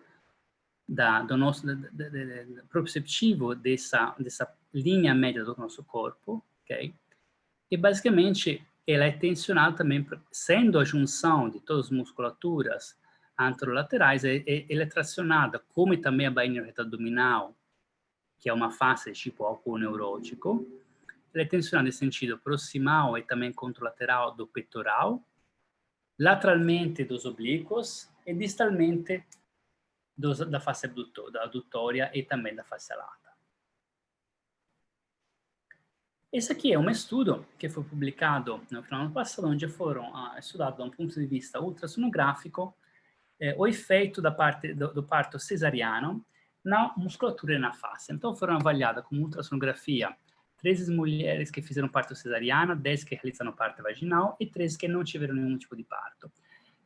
do nosso proprioceptivo dessa linha média do nosso corpo, ok? E basicamente ela é tensionada também, sendo a junção de todas as musculaturas anterolaterais, ela é tracionada, como também a bainha reta abdominal, que é uma face tipo álcool neurótico. Ela é tensionada em sentido proximal e também contralateral do peitoral, lateralmente dos oblíquos e distalmente da face adutória e também da face lata. Esse aqui é um estudo que foi publicado no final do ano passado, onde foram estudados, de um ponto de vista ultrassonográfico, o efeito da parte do parto cesariano na musculatura e na face. Então, foram avaliadas com ultrassonografia 13 mulheres que fizeram parto cesariano, 10 que realizaram parto vaginal e 13 que não tiveram nenhum tipo de parto.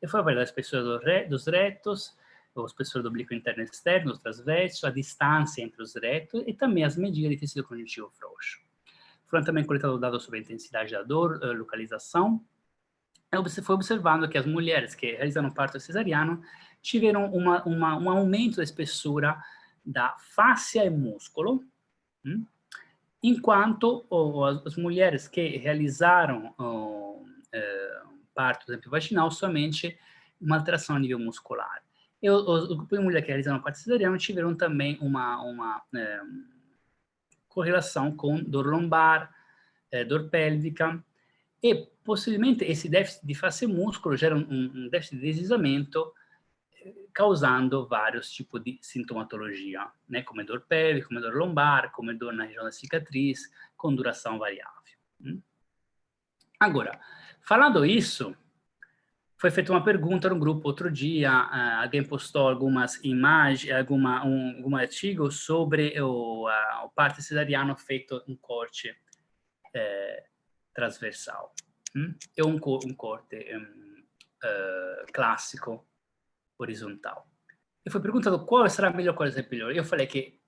E foi avaliada a espessura dos retos, a espessura do oblíquo interno e externo, os transversos, a distância entre os retos e também as medidas de tecido conjuntivo frouxo. Foram também coletados dados sobre a intensidade da dor, localização. E foi observando que as mulheres que realizaram parto cesariano tiveram um aumento da espessura da fáscia e músculo, enquanto as mulheres que realizaram parto, por exemplo, vaginal, somente uma alteração a nível muscular. E o grupo de mulheres que realizaram parto cesariano tiveram também uma correlação com dor lombar, dor pélvica, e possivelmente esse déficit di face músculo gera um déficit de deslizamento, causando vários tipos de sintomatologia, né? Come dor pélvica, come dor lombar, come dor na região da cicatriz, com duração variável. Agora, falando isso, foi feita uma pergunta no grupo outro dia, alguém postou algumas imagens, algum artigo sobre o parto cesariano feito um corte transversal. É um corte clássico horizontal. E foi perguntado qual será a melhor coisa pior. Eu falei que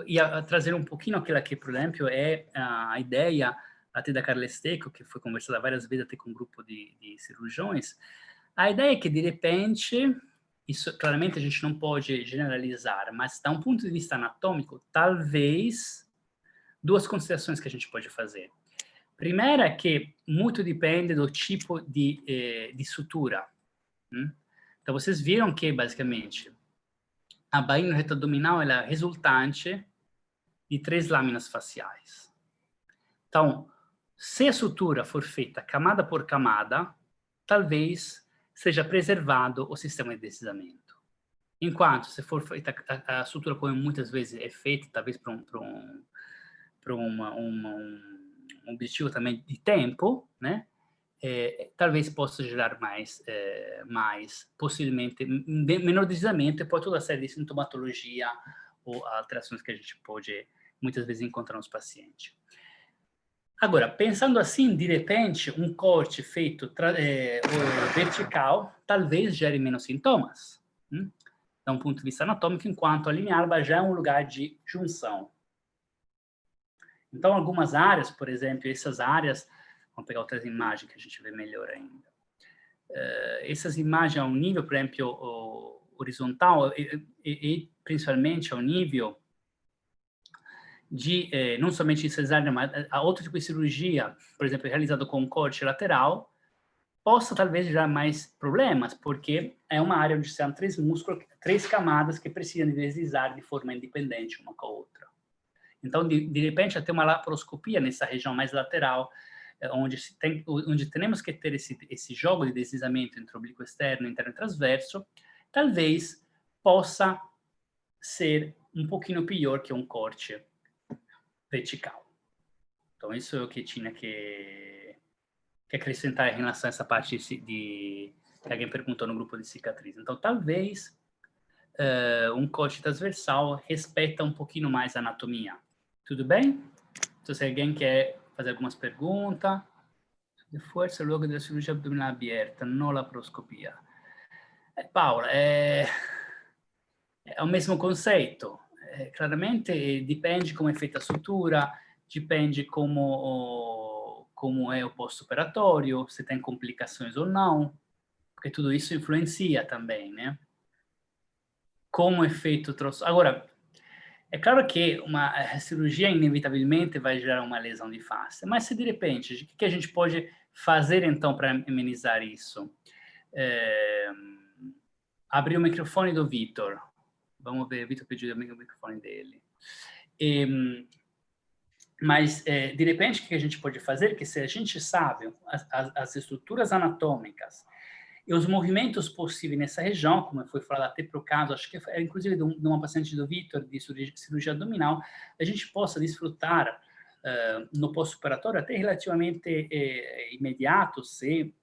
ia trazer um pouquinho aquilo que, por exemplo, é a ideia até da Carla Stecco, que foi conversada várias vezes até com um grupo de cirurgiões. A ideia é que, de repente, isso claramente a gente não pode generalizar, mas da um ponto de vista anatômico, talvez duas considerações que a gente pode fazer. Primeira é que muito depende do tipo de sutura. Então, vocês viram que, basicamente, a baía reta abdominal ela é resultante de 3 lâminas faciais. Então, se a sutura for feita camada por camada, talvez seja preservado o sistema de deslizamento. Enquanto, se for feita a sutura, como muitas vezes é feita, talvez para um objetivo também de tempo, né? Talvez possa gerar mais possivelmente, menor deslizamento e pode toda a série de sintomatologia ou alterações que a gente pode, muitas vezes, encontrar nos pacientes. Agora, pensando assim, de repente, um corte feito vertical talvez gere menos sintomas, da um ponto de vista anatômico, enquanto a linha alba já é um lugar de junção. Então, algumas áreas, por exemplo, essas áreas, vamos pegar outras imagens que a gente vê melhor ainda. Essas imagens ao nível, por exemplo, horizontal e principalmente ao nível de, não somente de cesárea, mas a outro tipo de cirurgia, por exemplo, realizado com corte lateral, possa talvez gerar mais problemas, porque é uma área onde são 3 músculos, 3 camadas que precisam deslizar de forma independente uma com a outra. Então, de repente, até uma laparoscopia nessa região mais lateral, onde temos que ter esse jogo de deslizamento entre o oblíquo externo, interno e transverso, talvez possa ser um pouquinho pior que um corte vertical. Então, isso é o que tinha que acrescentar em relação a essa parte que alguém perguntou no grupo de cicatriz. Então, talvez um corte transversal respeita um pouquinho mais a anatomia. Tudo bem? Então, se alguém quer fazer algumas perguntas, de força logo da cirurgia abdominal aberta, não laparoscopia. Paula, é o mesmo conceito. Claramente depende como é feita a sutura, depende como é o pós-operatório, se tem complicações ou não, porque tudo isso influencia também, né? Como é feito o troço. Agora, é claro que a cirurgia inevitavelmente vai gerar uma lesão de face, mas se de repente, o que a gente pode fazer então para amenizar isso? Abrir o microfone do Vitor. Vamos ver, o Vitor pediu o microfone dele. Mas, de repente, o que a gente pode fazer? Que se a gente sabe as estruturas anatômicas e os movimentos possíveis nessa região, como foi falado até para o caso, acho que era inclusive de uma paciente do Vitor, de cirurgia abdominal, a gente possa desfrutar no pós-operatório até relativamente imediato, se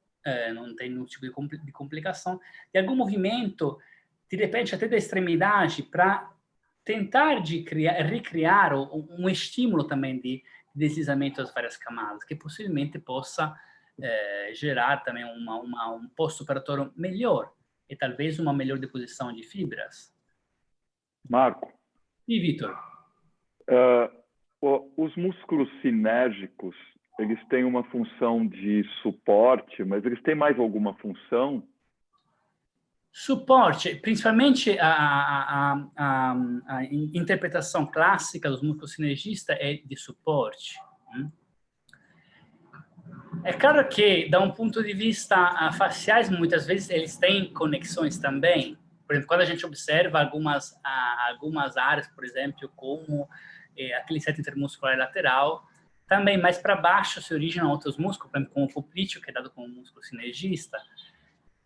não tem nenhum tipo de complicação, de algum movimento de repente até da extremidade, para tentar recriar um estímulo também de deslizamento das várias camadas, que possivelmente possa gerar também um pós-operatório melhor e talvez uma melhor deposição de fibras. Marco. E Vitor? Os músculos sinérgicos, eles têm uma função de suporte, mas eles têm mais alguma função? Suporte, principalmente a interpretação clássica dos músculos sinergistas é de suporte. É claro que, da um ponto de vista faciais, muitas vezes eles têm conexões também. Por exemplo, quando a gente observa algumas áreas, por exemplo, como aquele seto intermuscular lateral, também mais para baixo se originam outros músculos, por exemplo, como o poplíteo, que é dado como músculo sinergista.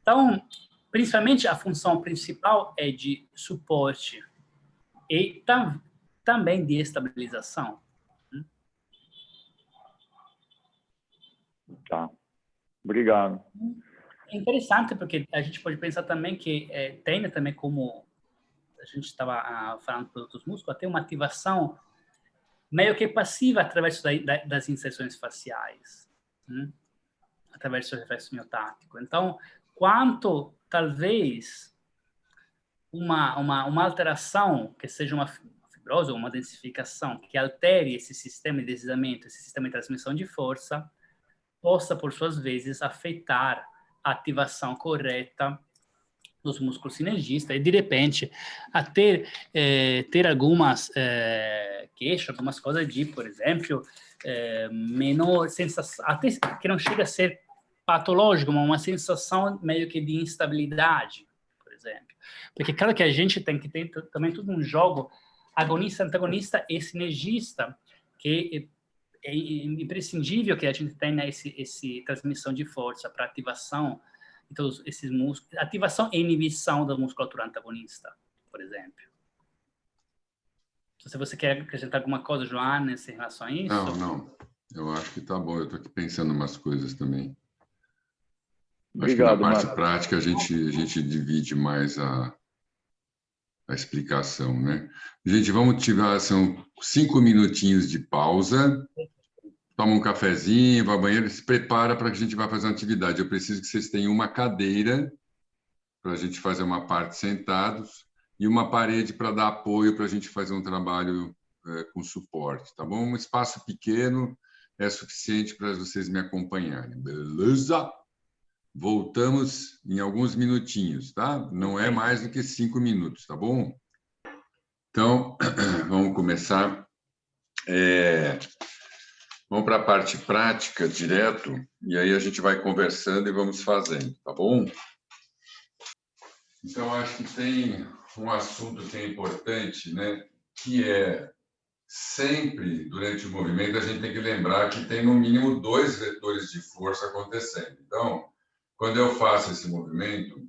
Então, principalmente, a função principal é de suporte e também de estabilização. Tá. Obrigado. É interessante porque a gente pode pensar também que tem também como a gente estava falando para outros músculos, até uma ativação meio que passiva através das inserções faciais, através do reflexo miotático. Então, quanto talvez uma alteração que seja uma fibrose ou uma densificação que altere esse sistema de deslizamento, esse sistema de transmissão de força, possa, por suas vezes, afetar a ativação correta dos músculos sinergistas e, de repente, até ter algumas queixas, algumas coisas de, por exemplo, menor sensação, até que não chega a ser patológico, mas uma sensação meio que de instabilidade, por exemplo. Porque, claro que a gente tem que ter também todo um jogo agonista, antagonista e sinergista, que é imprescindível que a gente tenha esse transmissão de força para ativação de todos esses músculos, ativação e inibição da musculatura antagonista, por exemplo. Se você quer acrescentar alguma coisa, Joanes, em relação a isso? Não. Eu acho que tá bom. Eu estou aqui pensando em umas coisas também. Obrigado, acho que na parte Marco. prática a gente divide mais a explicação, né? Gente, vamos tirar, são 5 minutinhos de pausa. Toma um cafezinho, vai ao banheiro, se prepara para que a gente vá fazer uma atividade. Eu preciso que vocês tenham uma cadeira para a gente fazer uma parte sentados e uma parede para dar apoio para a gente fazer um trabalho com suporte, tá bom? Um espaço pequeno é suficiente para vocês me acompanharem, beleza? Voltamos em alguns minutinhos, tá? Não é mais do que 5 minutos, tá bom? Então, vamos começar. Vamos para a parte prática direto, e aí a gente vai conversando e vamos fazendo, tá bom? Então, acho que tem um assunto que é importante, né? Que é, sempre, durante o movimento, a gente tem que lembrar que tem, no mínimo, 2 vetores de força acontecendo. Então, quando eu faço esse movimento,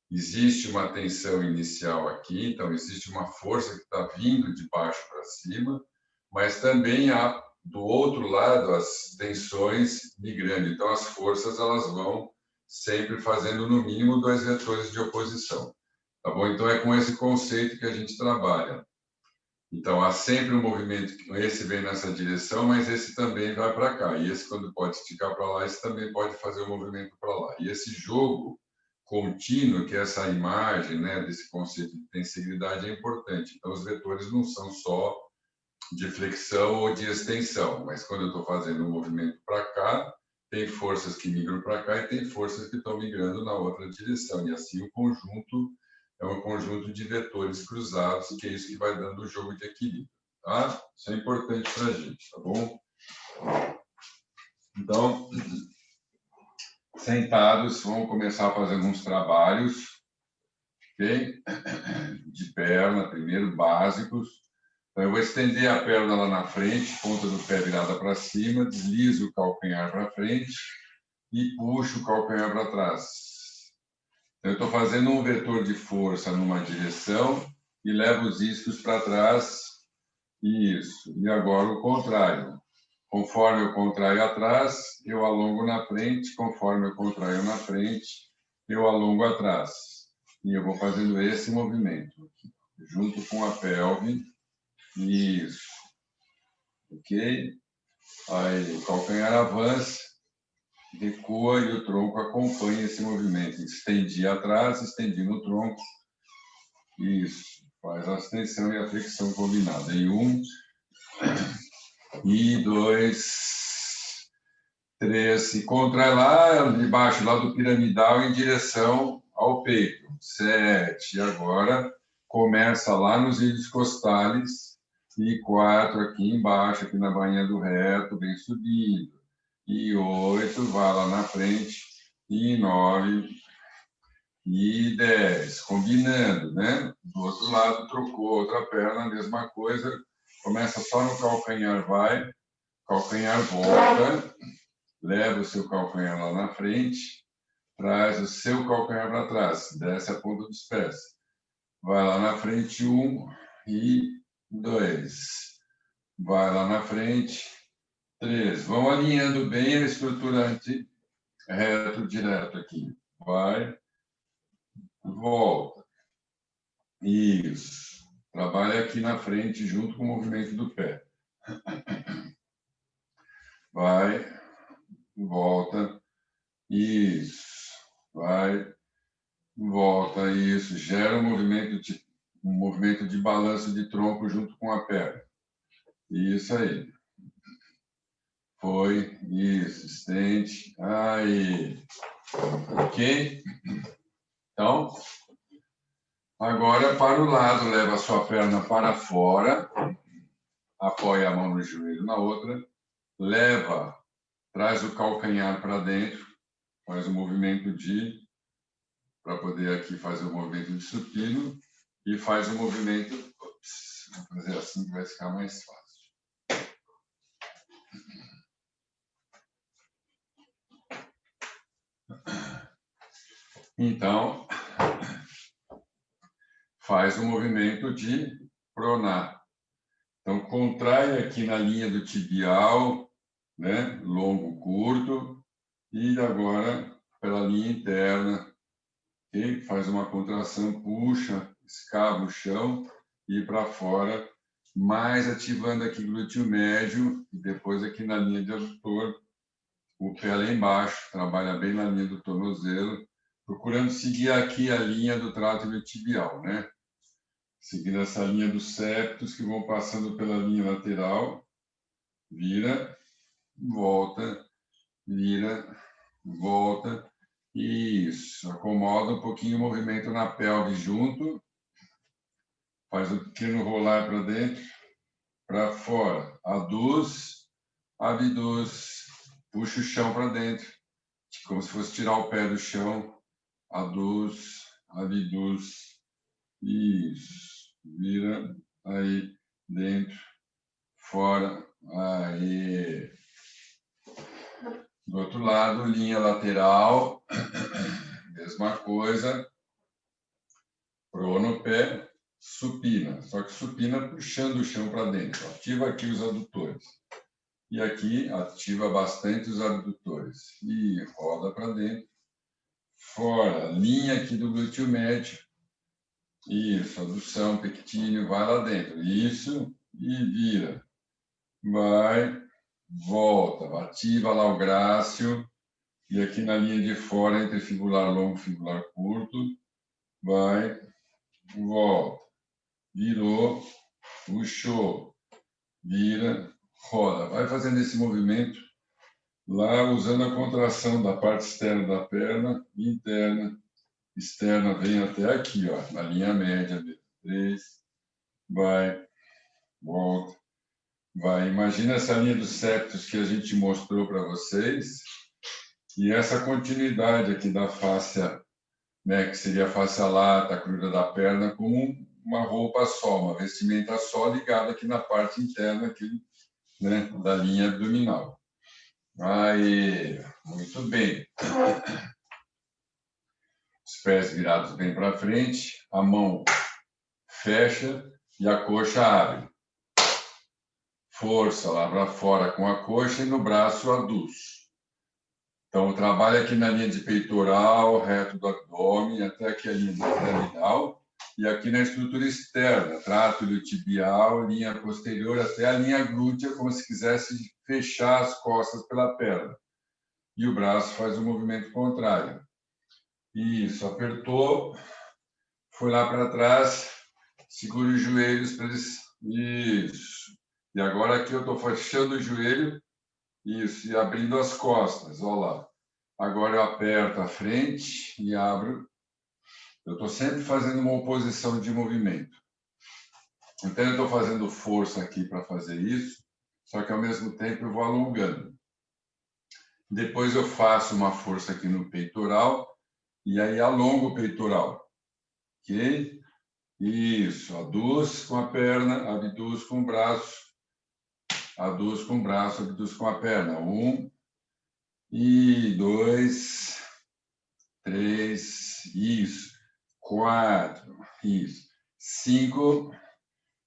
existe uma tensão inicial aqui, então existe uma força que está vindo de baixo para cima, mas também há, do outro lado, as tensões migrando. Então, as forças elas vão sempre fazendo, no mínimo, 2 vetores de oposição. Tá bom? Então, é com esse conceito que a gente trabalha. Então, há sempre um movimento, esse vem nessa direção, mas esse também vai para cá. E esse, quando pode esticar para lá, esse também pode fazer o movimento para lá. E esse jogo contínuo, que é essa imagem, né, desse conceito de tensibilidade, é importante. Então, os vetores não são só de flexão ou de extensão, mas quando eu estou fazendo um movimento para cá, tem forças que migram para cá e tem forças que estão migrando na outra direção. E assim o conjunto é um conjunto de vetores cruzados, que é isso que vai dando o jogo de equilíbrio, tá? Isso é importante para a gente, tá bom? Então, sentados, vamos começar fazendo uns trabalhos, ok? De perna, primeiro, básicos. Então, eu vou estender a perna lá na frente, ponta do pé virada para cima, deslizo o calcanhar para frente e puxo o calcanhar para trás. Eu estou fazendo um vetor de força numa direção e levo os isquios para trás. Isso. E agora o contrário. Conforme eu contraio atrás, eu alongo na frente. Conforme eu contraio na frente, eu alongo atrás. E eu vou fazendo esse movimento aqui, junto com a pelve. Isso. Ok? Aí, o calcanhar avança, recua e o tronco acompanha esse movimento. Estendi atrás, estendi no tronco. Isso. Faz a extensão e a flexão combinada. E 1, e 2, 3. E contrai lá de baixo, lá do piramidal, em direção ao peito. 7. E agora começa lá nos ilhos costales. E 4 aqui embaixo, aqui na bainha do reto, vem subindo. E 8, vai lá na frente. E 9, e 10, combinando, né? Do outro lado, trocou outra perna, a mesma coisa. Começa só no calcanhar, vai. Calcanhar volta. Leva o seu calcanhar lá na frente. Traz o seu calcanhar para trás. Desce a ponta dos pés. Vai lá na frente, 1 e 2. Vai lá na frente, 3. Vão alinhando bem a estrutura reto, direto aqui. Vai. Volta. Isso. Trabalha aqui na frente, junto com o movimento do pé. Vai. Volta. Isso. Vai. Volta. Isso. Gera um movimento de balanço de tronco junto com a perna. Isso aí. Foi. Isso. Estende. Aí. Ok? Então... Agora, para o lado, leva a sua perna para fora, apoia a mão no joelho na outra, traz o calcanhar para dentro, faz o movimento para poder aqui fazer o movimento de supino, e faz o movimento, vou fazer assim que vai ficar mais fácil. Então, faz o movimento de pronar. Então, contrai aqui na linha do tibial, né? Longo, curto, e agora pela linha interna, okay? Faz uma contração, puxa, escava o chão e para fora, mais ativando aqui glúteo médio, e depois aqui na linha de adutor, o pé lá embaixo, trabalha bem na linha do tornozelo, procurando seguir aqui a linha do trato iliotibial, né? Seguindo essa linha dos septos que vão passando pela linha lateral, vira, volta, vira, volta, isso, acomoda um pouquinho o movimento na pelve junto, faz um pequeno rolar para dentro, para fora, aduz, abduz, puxa o chão para dentro, como se fosse tirar o pé do chão, aduz, abduz, isso. Vira, aí, dentro, fora, aí. Do outro lado, linha lateral, mesma coisa, prono pé, supina, só que supina puxando o chão para dentro, ativa aqui os adutores. E aqui ativa bastante os abdutores. E roda para dentro, fora, linha aqui do glúteo médio. Isso, adução, pectíneo, vai lá dentro. Isso, e vira. Vai, volta, ativa lá o grácil. E aqui na linha de fora, entre fibular longo e fibular curto. Vai, volta. Virou, puxou. Vira, roda. Vai fazendo esse movimento lá, usando a contração da parte externa da perna, interna. Externa vem até aqui, ó, na linha média dele. 3, vai, volta, vai. Imagina essa linha dos septos que a gente mostrou para vocês e essa continuidade aqui da fáscia, né, que seria a fáscia lata, a crura da perna, com uma roupa só, uma vestimenta só ligada aqui na parte interna aqui, né, da linha abdominal. Aí, muito bem. Os pés virados bem para frente, a mão fecha e a coxa abre. Força lá para fora com a coxa e no braço aduz. Então, trabalha aqui na linha de peitoral, reto do abdômen, até aqui a linha de abdominal, e aqui na estrutura externa, trápelo tibial, linha posterior, até a linha glútea, como se quisesse fechar as costas pela perna. E o braço faz o movimento contrário. Isso, apertou, foi lá para trás, segura os joelhos para eles... Isso. E agora aqui eu estou fechando o joelho, isso, e abrindo as costas, olha lá. Agora eu aperto a frente e abro. Eu estou sempre fazendo uma oposição de movimento. Então, eu estou fazendo força aqui para fazer isso, só que ao mesmo tempo eu vou alongando. Depois eu faço uma força aqui no peitoral e aí alongo o peitoral. Ok? Isso, aduz com a perna, abduz com o braço, aduz com o braço, abduz com a perna. 1, e 2, 3, isso. 4, isso. 5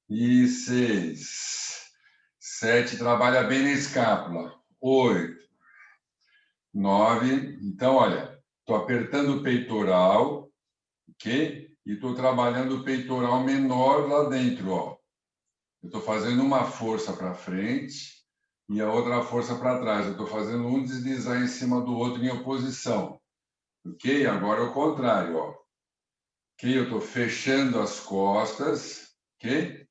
e 6. 7, trabalha bem na escápula. 8, 9. Então, olha, estou apertando o peitoral, ok? E estou trabalhando o peitoral menor lá dentro, ó. Eu estou fazendo uma força para frente e a outra força para trás. Eu estou fazendo um deslizar em cima do outro em oposição. Ok? Agora é o contrário, ó. Ok? Eu estou fechando as costas, ok?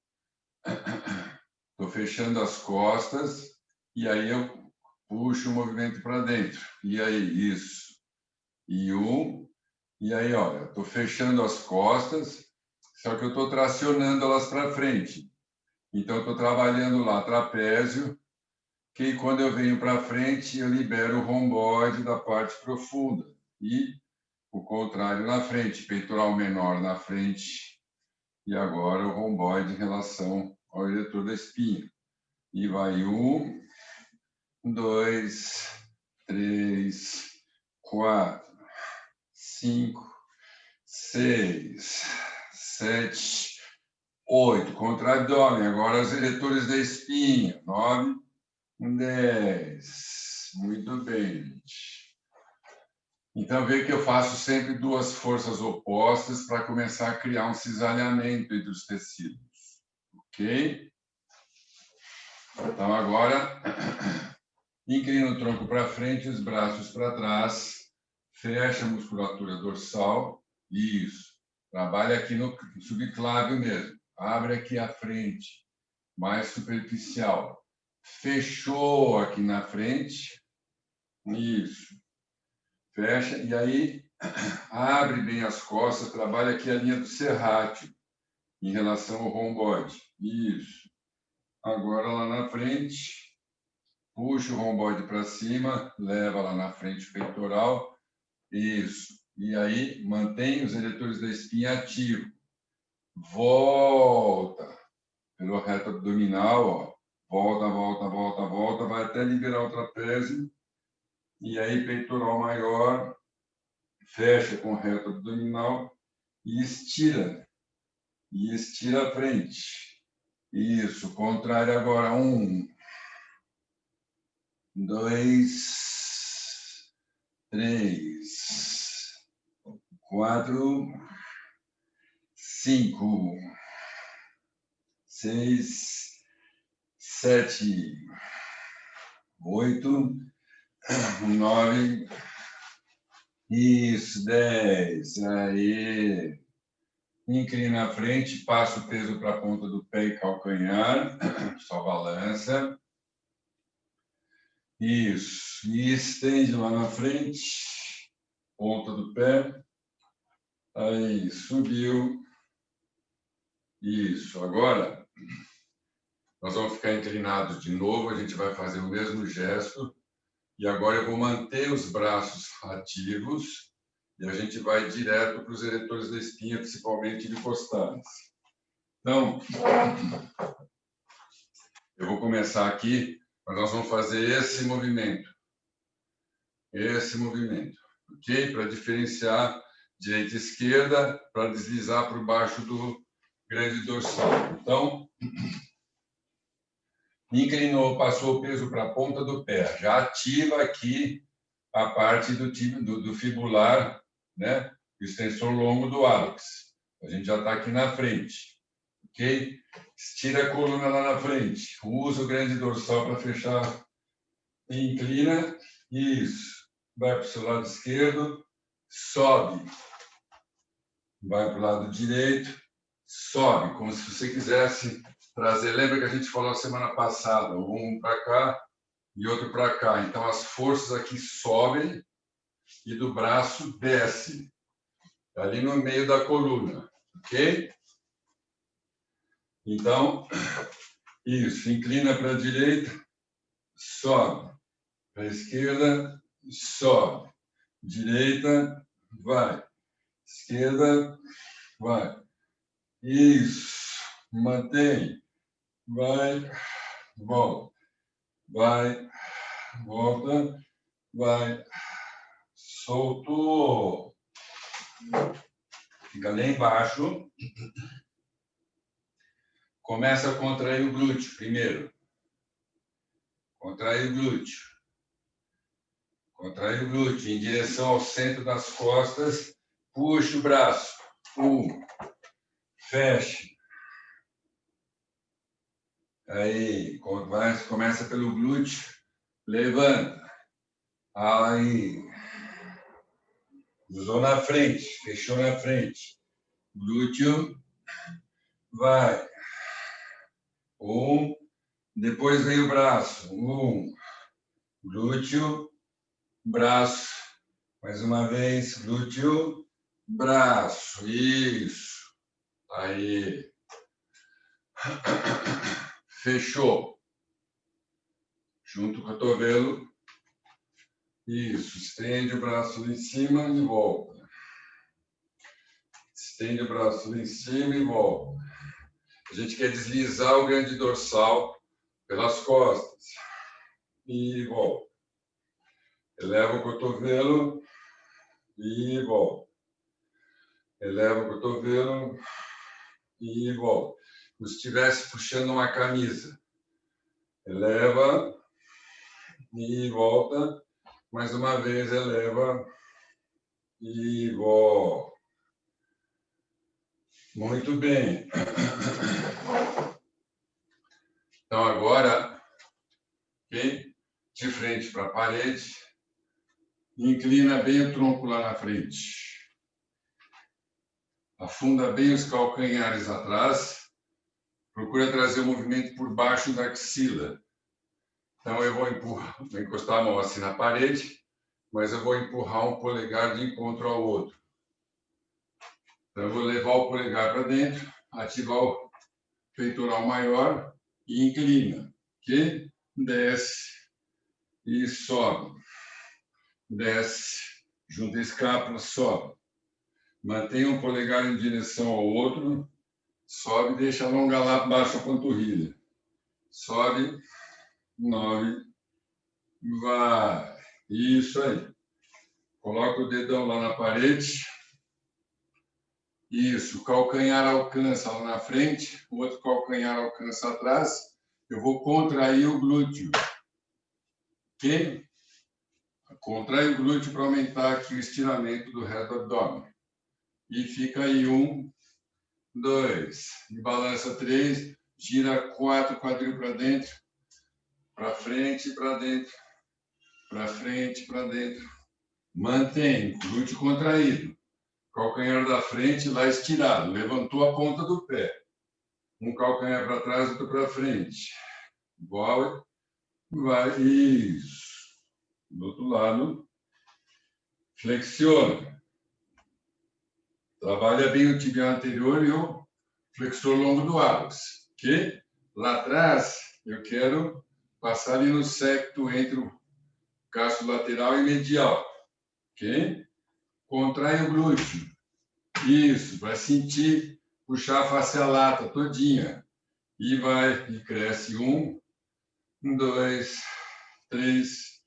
Estou fechando as costas e aí eu puxo o movimento para dentro. E aí, isso. E 1. E aí, olha, estou fechando as costas, só que eu estou tracionando elas para frente. Então, eu estou trabalhando lá trapézio, que quando eu venho para frente, eu libero o romboide da parte profunda. E o contrário na frente, peitoral menor na frente. E agora o romboide em relação ao eretor da espinha. E vai 1, 2, 3, 4, 5, 6, 7, 8. Contra abdômen. Agora os eretores da espinha. 9, 10. Muito bem, gente. Então, veja que eu faço sempre duas forças opostas para começar a criar um cisalhamento entre os tecidos. Ok? Então, agora, inclina o tronco para frente, os braços para trás, fecha a musculatura dorsal. Isso. Trabalha aqui no subclávio mesmo. Abre aqui a frente, mais superficial. Fechou aqui na frente. Isso. Fecha. E aí, abre bem as costas. Trabalha aqui a linha do serrátil, em relação ao romboide. Isso. Agora, lá na frente, puxa o romboide para cima, leva lá na frente o peitoral. Isso. E aí, mantém os eretores da espinha ativos. Volta pelo reto abdominal, ó. Volta, volta, volta, volta, vai até liberar o trapézio. E aí, peitoral maior, fecha com o reto abdominal e estira. E estira a frente. Isso, contrário agora. 1, 2, 3, 4, 5, 6, 7, 8, 9, isso, 10. Aí, inclina a frente, passa o peso para a ponta do pé e calcanhar, só balança. Isso, e estende lá na frente, ponta do pé. Aí, subiu. Isso, agora nós vamos ficar inclinados de novo, a gente vai fazer o mesmo gesto. E agora eu vou manter os braços ativos e a gente vai direto para os eretores da espinha, principalmente de costais. Então, eu vou começar aqui, mas nós vamos fazer esse movimento. Ok? Para diferenciar direita e esquerda, para deslizar por baixo do grande dorsal. Então, inclinou, passou o peso para a ponta do pé. Já ativa aqui a parte do fibular, né? O extensor longo do hálux. A gente já está aqui na frente, ok? Estira a coluna lá na frente. Usa o grande dorsal para fechar. Inclina. Isso. Vai para o seu lado esquerdo. Sobe. Vai para o lado direito. Sobe, como se você quisesse trazer. Lembra que a gente falou semana passada? Um para cá e outro para cá. Então, as forças aqui sobem e do braço desce. Ali no meio da coluna. Ok? Então, isso. Inclina para a direita. Sobe. Para a esquerda. Sobe. Direita. Vai. Esquerda. Vai. Isso. Mantém. Vai. Volta. Vai. Volta. Vai. Soltou. Fica lá embaixo. Começa a contrair o glúteo primeiro. Contrai o glúteo. Contrai o glúteo em direção ao centro das costas. Puxa o braço. Feche. Aí, começa pelo glúteo. Levanta. Aí. Usou na frente. Fechou na frente. Glúteo. Vai. Depois vem o braço. Glúteo. Braço. Mais uma vez. Glúteo. Braço. Isso. Aí. Fechou. Junto o cotovelo. Isso. Estende o braço lá em cima e volta. Estende o braço lá em cima e volta. A gente quer deslizar o grande dorsal pelas costas. E volta. Eleva o cotovelo e volta. Eleva o cotovelo e volta. Como se estivesse puxando uma camisa. Eleva e volta. Mais uma vez, eleva e volta. Muito bem. Então, agora, okay? De frente para a parede, inclina bem o tronco lá na frente. Afunda bem os calcanhares atrás. Procura trazer o movimento por baixo da axila. Então, eu vou encostar a mão assim na parede, mas eu vou empurrar um polegar de encontro ao outro. Então, eu vou levar o polegar para dentro, ativar o peitoral maior e inclina. Ok? Desce e sobe. Desce, junta a escápula, sobe. Mantenha um polegar em direção ao outro, sobe e deixa alongar lá abaixo a panturrilha. Sobe, 9, vai. Isso aí. Coloca o dedão lá na parede. Isso, o calcanhar alcança lá na frente, o outro calcanhar alcança atrás. Eu vou contrair o glúteo. Ok? Contrai o glúteo para aumentar aqui o estiramento do reto do abdômen. E fica aí 1, 2. E balança 3. Gira 4, quadril para dentro. Para frente e para dentro. Para frente e para dentro. Mantém, glúteo contraído. Calcanhar da frente lá estirado. Levantou a ponta do pé. Um calcanhar para trás, outro para frente. Igual. Vai. Isso. Do outro lado. Flexiona. Trabalha bem o tibial anterior e o flexor longo do hálux. Ok? Lá atrás, eu quero passar ali no septo entre o cacho lateral e medial. Ok? Contrai o glúteo. Isso, vai sentir puxar a face lata todinha. E vai, e cresce 1, 2, 3,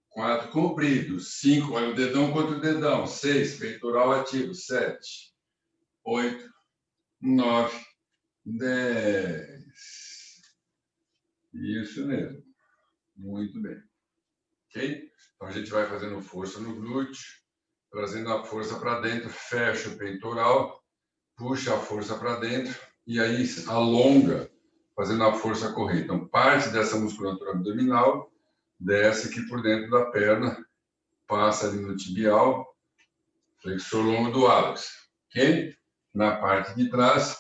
4, comprido. 5, olha o dedão contra o dedão. 6, peitoral ativo. 7, 8, 9, 10. Isso mesmo. Muito bem. Ok? Então, a gente vai fazendo força no glúteo, trazendo a força para dentro, fecha o peitoral, puxa a força para dentro e aí alonga, fazendo a força correr. Então, parte dessa musculatura abdominal desce aqui por dentro da perna, passa ali no tibial, flexor longo do hálux, ok? Na parte de trás,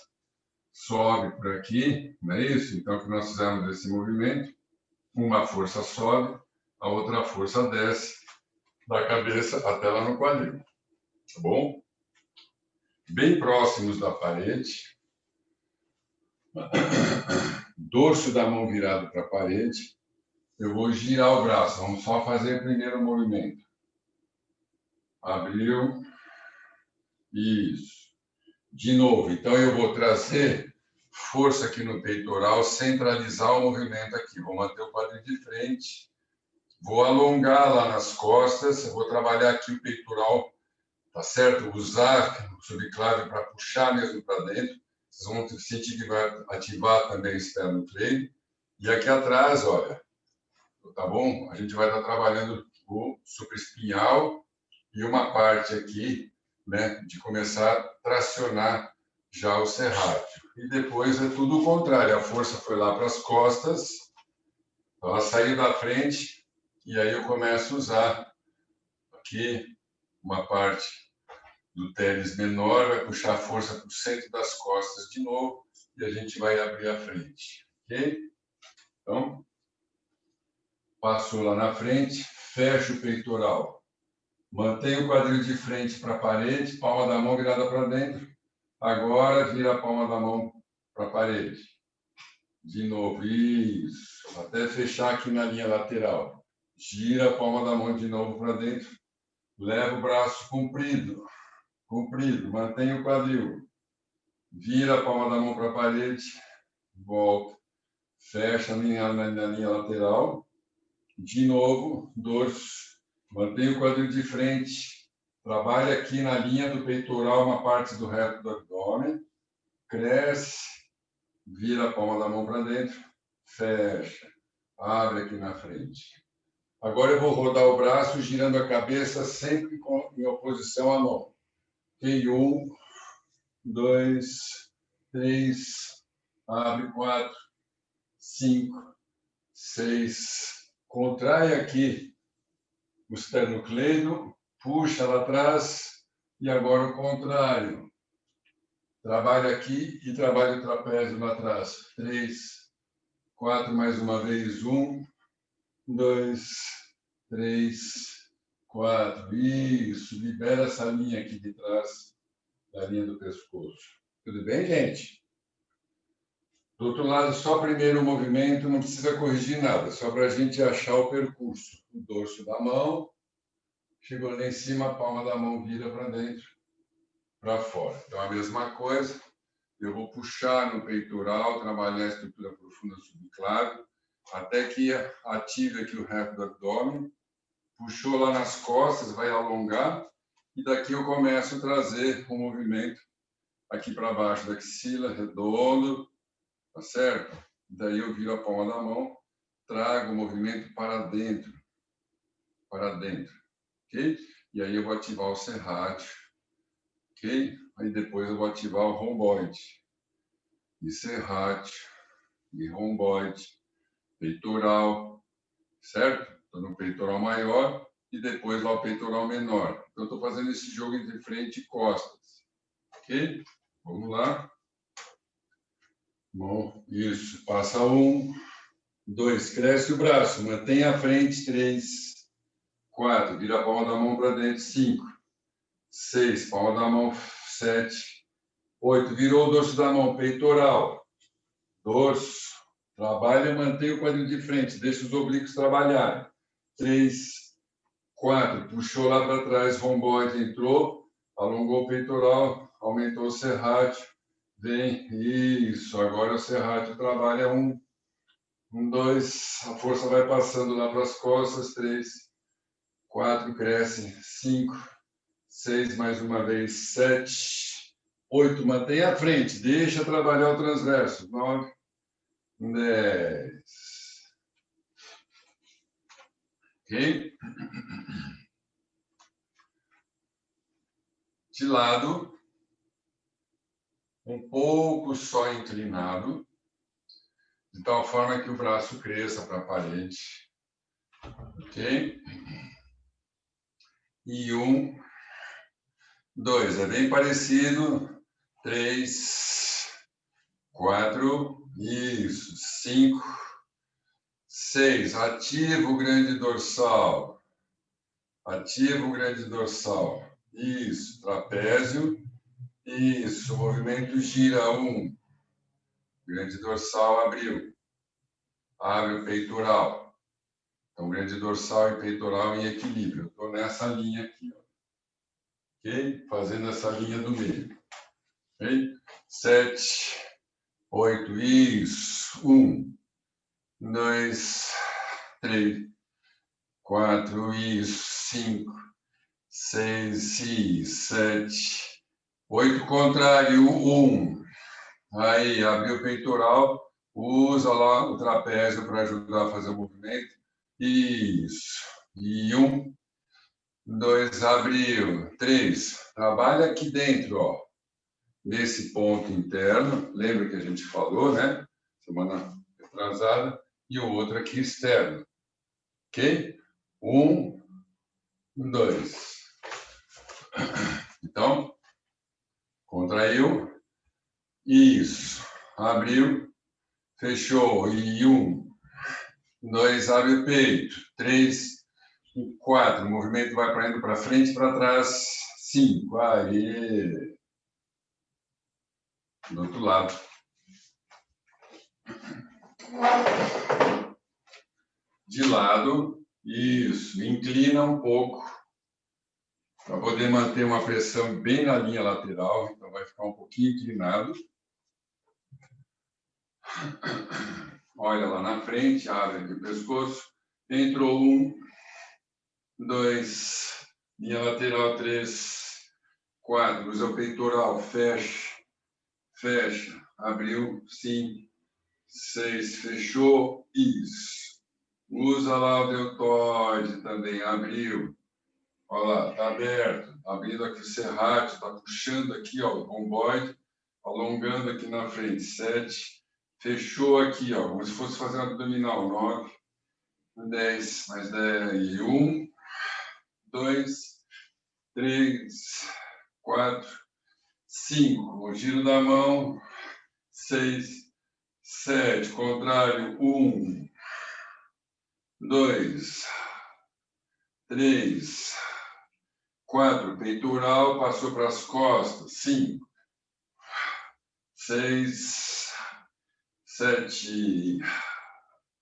sobe por aqui, não é isso? Então, que nós fizemos esse movimento, uma força sobe, a outra força desce da cabeça até lá no quadril, tá bom? Bem próximos da parede, dorso da mão virado para a parede, eu vou girar o braço, vamos só fazer o primeiro movimento. Abriu, isso. De novo, então eu vou trazer força aqui no peitoral, centralizar o movimento aqui. Vou manter o quadril de frente, vou alongar lá nas costas, vou trabalhar aqui o peitoral, tá certo? Usar o subclave para puxar mesmo para dentro. Vocês vão sentir que vai ativar também o esternocleido. E aqui atrás, olha, tá bom? A gente vai estar trabalhando o supraespinhal e uma parte aqui, né, de começar a tracionar já o serrátil. E depois é tudo o contrário, a força foi lá para as costas, ela saiu da frente, e aí eu começo a usar aqui uma parte do teres menor, vai puxar a força para o centro das costas de novo, e a gente vai abrir a frente, ok? Então, passou lá na frente, fecha o peitoral. Mantém o quadril de frente para a parede, palma da mão virada para dentro. Agora, vira a palma da mão para a parede. De novo, isso. Até fechar aqui na linha lateral. Gira a palma da mão de novo para dentro. Leva o braço comprido. Comprido. Mantém o quadril. Vira a palma da mão para a parede. Volta. Fecha na linha lateral. De novo, dorso. Mantém o quadril de frente. Trabalha aqui na linha do peitoral, uma parte do reto do abdômen. Cresce. Vira a palma da mão para dentro. Fecha. Abre aqui na frente. Agora eu vou rodar o braço, girando a cabeça, sempre em oposição à mão. Ok? 1, 2, 3. Abre 4, 5, 6. Contrai aqui o esternocleido, puxa lá atrás e agora o contrário. Trabalha aqui e trabalha o trapézio lá atrás. 3, 4, mais uma vez. 1, 2, 3, 4. Isso, libera essa linha aqui de trás da linha do pescoço. Tudo bem, gente? Do outro lado, só primeiro o movimento, não precisa corrigir nada, só para a gente achar o percurso. O dorso da mão, chegou lá em cima, a palma da mão vira para dentro, para fora. Então, a mesma coisa, eu vou puxar no peitoral, trabalhar a estrutura profunda subclave, até que ative aqui o reto do abdômen, puxou lá nas costas, vai alongar, e daqui eu começo a trazer o movimento aqui para baixo da axila, redondo, tá certo? Daí eu viro a palma da mão, trago o movimento para dentro, ok? E aí eu vou ativar o serrátil, ok? Aí depois eu vou ativar o romboide, e serrátil, e romboide, peitoral, certo? Estou no peitoral maior e depois lá o peitoral menor. Então, eu estou fazendo esse jogo entre frente e costas, ok? Vamos lá. Bom, isso. Passa 1, 2, cresce o braço, mantém a frente, 3, 4, vira a palma da mão para dentro, 5, 6, palma da mão, 7, 8, virou o dorso da mão, peitoral, dorso, trabalha, mantém o quadril de frente, deixa os oblíquos trabalharem, 3, 4, puxou lá para trás, romboide, entrou, alongou o peitoral, aumentou o serrátil, vem, isso, agora o serrátil trabalha 1, 2, a força vai passando lá para as costas, 3, 4, cresce, 5, 6, mais uma vez, 7, 8, mantém a frente, deixa trabalhar o transverso, 9, 10. Ok? Ok? De lado, um pouco só inclinado, de tal forma que o braço cresça para a parede. Ok? E 1, 2, é bem parecido. 3, 4, isso. 5, 6, ativa o grande dorsal. Ativa o grande dorsal. Isso, trapézio. Isso, o movimento gira 1. Grande dorsal abriu. Abre o peitoral. Então, grande dorsal e peitoral em equilíbrio. Eu estou nessa linha aqui, ó. Ok? Fazendo essa linha do meio. Ok? 7, 8, isso. 1, 2, 3, 4, isso. 5, 6, isso. 7, 8, contrário. 1. Aí, abriu o peitoral. Usa lá o trapézio para ajudar a fazer o movimento. Isso. E 1, 2, abriu. 3, trabalha aqui dentro, ó. Nesse ponto interno. Lembra que a gente falou, né? Semana atrasada. E o outro aqui externo. Ok? 1, 2. Então, contraiu. Isso. Abriu. Fechou. E 1, 2, abre o peito. 3, 4. O movimento vai indo para frente e para trás. 5. Aí. Do outro lado. De lado. Isso. Inclina um pouco. Para poder manter uma pressão bem na linha lateral. Então, vai ficar um pouquinho inclinado. Olha lá na frente. Abre aqui o pescoço. Entrou 1, 2, linha lateral 3, 4, usa o peitoral, fecha, fecha, abriu, 5, 6, fechou, isso. Usa lá o deltoide também, abriu. Olha lá, está aberto, abrindo aqui o serrátil, está puxando aqui, ó, o romboide, alongando aqui na frente, 7, fechou aqui, ó, como se fosse fazer um abdominal, 9, 10, mais 10, 1, 2, 3, 4, 5. O giro da mão. 6, 7. Contrário. 1, 2, 3, 4. Peitoral passou para as costas. 5, 6, 7.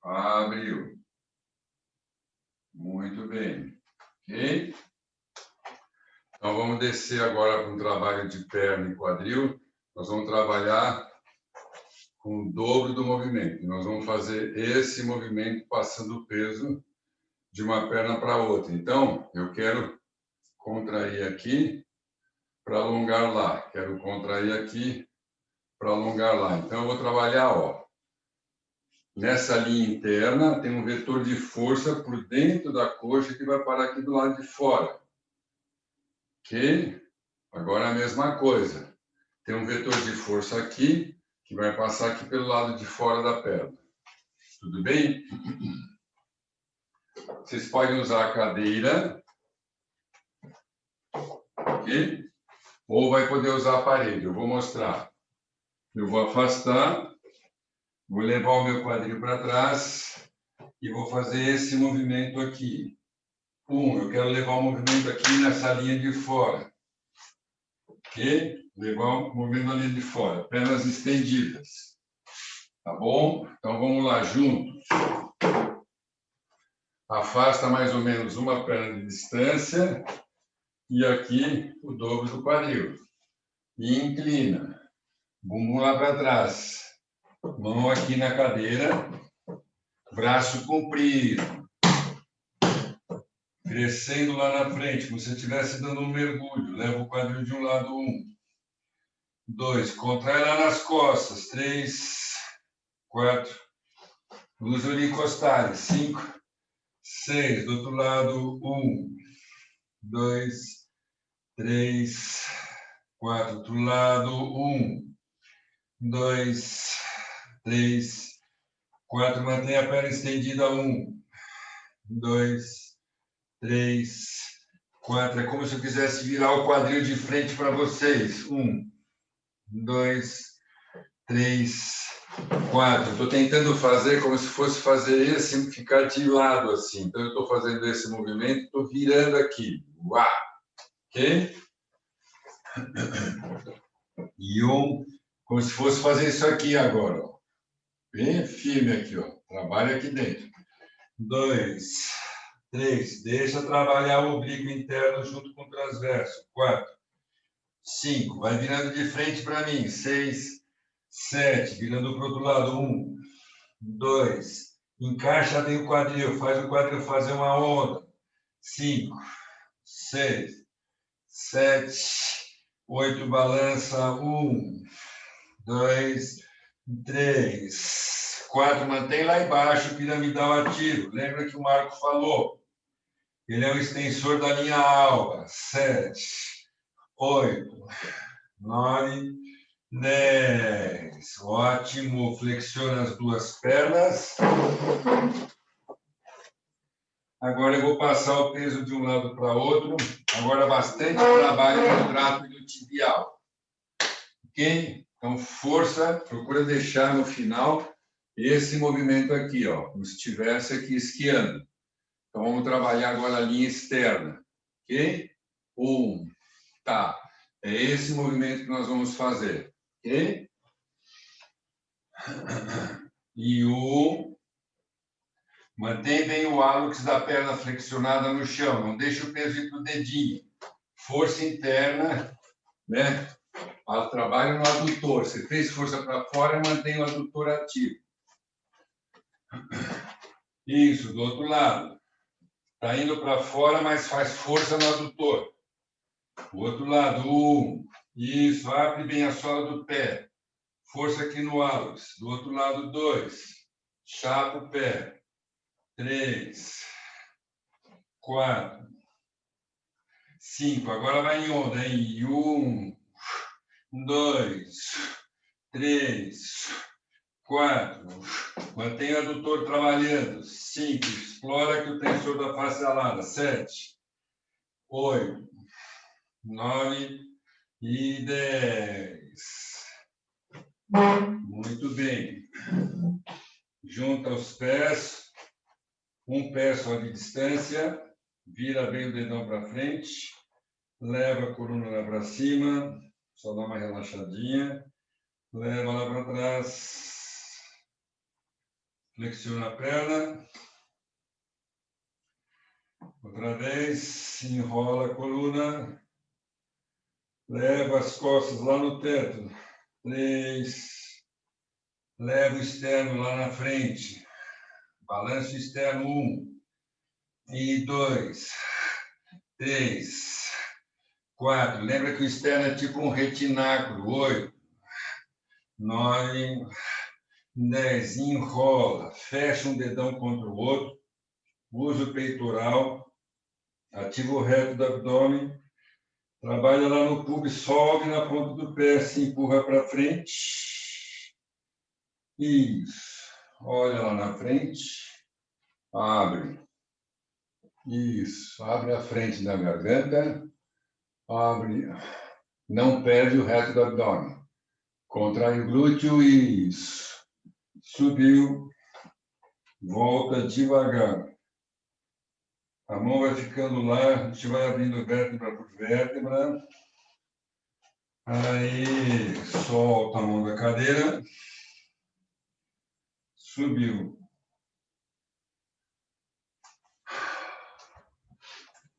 Abriu. Muito bem. Ok? Então, vamos descer agora para um trabalho de perna e quadril. Nós vamos trabalhar com o dobro do movimento. Nós vamos fazer esse movimento passando o peso de uma perna para a outra. Então, eu quero contrair aqui para alongar lá. Quero contrair aqui para alongar lá. Então, eu vou trabalhar, ó. Nessa linha interna, tem um vetor de força por dentro da coxa que vai parar aqui do lado de fora. Ok? Agora a mesma coisa. Tem um vetor de força aqui, que vai passar aqui pelo lado de fora da perna. Tudo bem? Vocês podem usar a cadeira. Ok? Ou vai poder usar a parede. Eu vou mostrar. Eu vou afastar. Vou levar o meu quadril para trás. E vou fazer esse movimento aqui. Eu quero levar o movimento aqui nessa linha de fora. Ok? Levar o movimento na linha de fora. Pernas estendidas. Tá bom? Então, vamos lá, juntos. Afasta mais ou menos uma perna de distância. E aqui, o dobro do quadril. E inclina. Bumbum lá para trás. Mão aqui na cadeira. Braço comprido. Crescendo lá na frente, como se você estivesse dando um mergulho. Leva o quadril de um lado, 1. 2. Contrai lá nas costas. 3, 4. Usa o encostar. 5, 6. Do outro lado, 1, 2, 3, 4. Do outro lado, 1, 2, 3, 4. Mantenha a perna estendida. 1, 2, 3, 4. É como se eu quisesse virar o quadril de frente para vocês. 1, 2, 3, 4. Estou tentando fazer como se fosse fazer esse ficar de lado assim. Então, eu estou fazendo esse movimento, estou virando aqui. Uau! Ok? E 1, como se fosse fazer isso aqui agora. Ó. Bem firme aqui, ó. Trabalha aqui dentro. 2, 3. Deixa trabalhar o oblíquo interno junto com o transverso. 4, 5. Vai virando de frente para mim. 6, 7. Virando para o outro lado. 1, 2. Encaixa bem o quadril. Faz o quadril fazer uma onda. 5, 6, 7, 8. Balança. 1, 2, 3, 4. Mantém lá embaixo, piramidal ativo. Lembra que o Marco falou? Ele é o extensor da linha alba. 7, 8, 9, 10. Ótimo. Flexiona as duas pernas. Agora eu vou passar o peso de um lado para outro. Agora bastante trabalho no trato e no tibial. Ok? Então, força, procura deixar no final esse movimento aqui, ó, como se estivesse aqui esquiando. Então, vamos trabalhar agora a linha externa. Ok? 1. Tá. É esse movimento que nós vamos fazer. Ok? E 1. Mantém bem o hálux da perna flexionada no chão. Não deixa o peso ir para o dedinho. Força interna, né? Trabalho no adutor. Você fez força para fora, mantém o adutor ativo. Isso, do outro lado. Está indo para fora, mas faz força no adutor. O outro lado, 1. Isso, abre bem a sola do pé. Força aqui no hálux. Do outro lado, 2. Chapa o pé. 3. 4. 5. Agora vai em onda, hein? 1, 2, 3, 4. Mantenha o adutor trabalhando. 5. Explora aqui o tensor da face alada. 7, 8, 9 e 10. Muito bem. Junta os pés. Um pé só de distância. Vira bem o dedão para frente. Leva a coluna lá para cima. Só dá uma relaxadinha. Leva lá para trás. Flexiona a perna. Outra vez. Enrola a coluna. Leva as costas lá no teto. 3. Leva o externo lá na frente. Balanço externo. 1. E 2. 3. 4. Lembra que o externo é tipo um retináculo. 8. 9. 10. Enrola. Fecha um dedão contra o outro. Usa o peitoral. Ativa o reto do abdômen. Trabalha lá no pubis. Sobe na ponta do pé. Se empurra para frente. Isso. Olha lá na frente. Abre. Isso. Abre a frente da garganta. Abre. Não perde o reto do abdômen. Contrai o glúteo. Isso. Subiu. Volta devagar. A mão vai ficando lá. A gente vai abrindo vértebra por vértebra. Aí, solta a mão da cadeira. Subiu.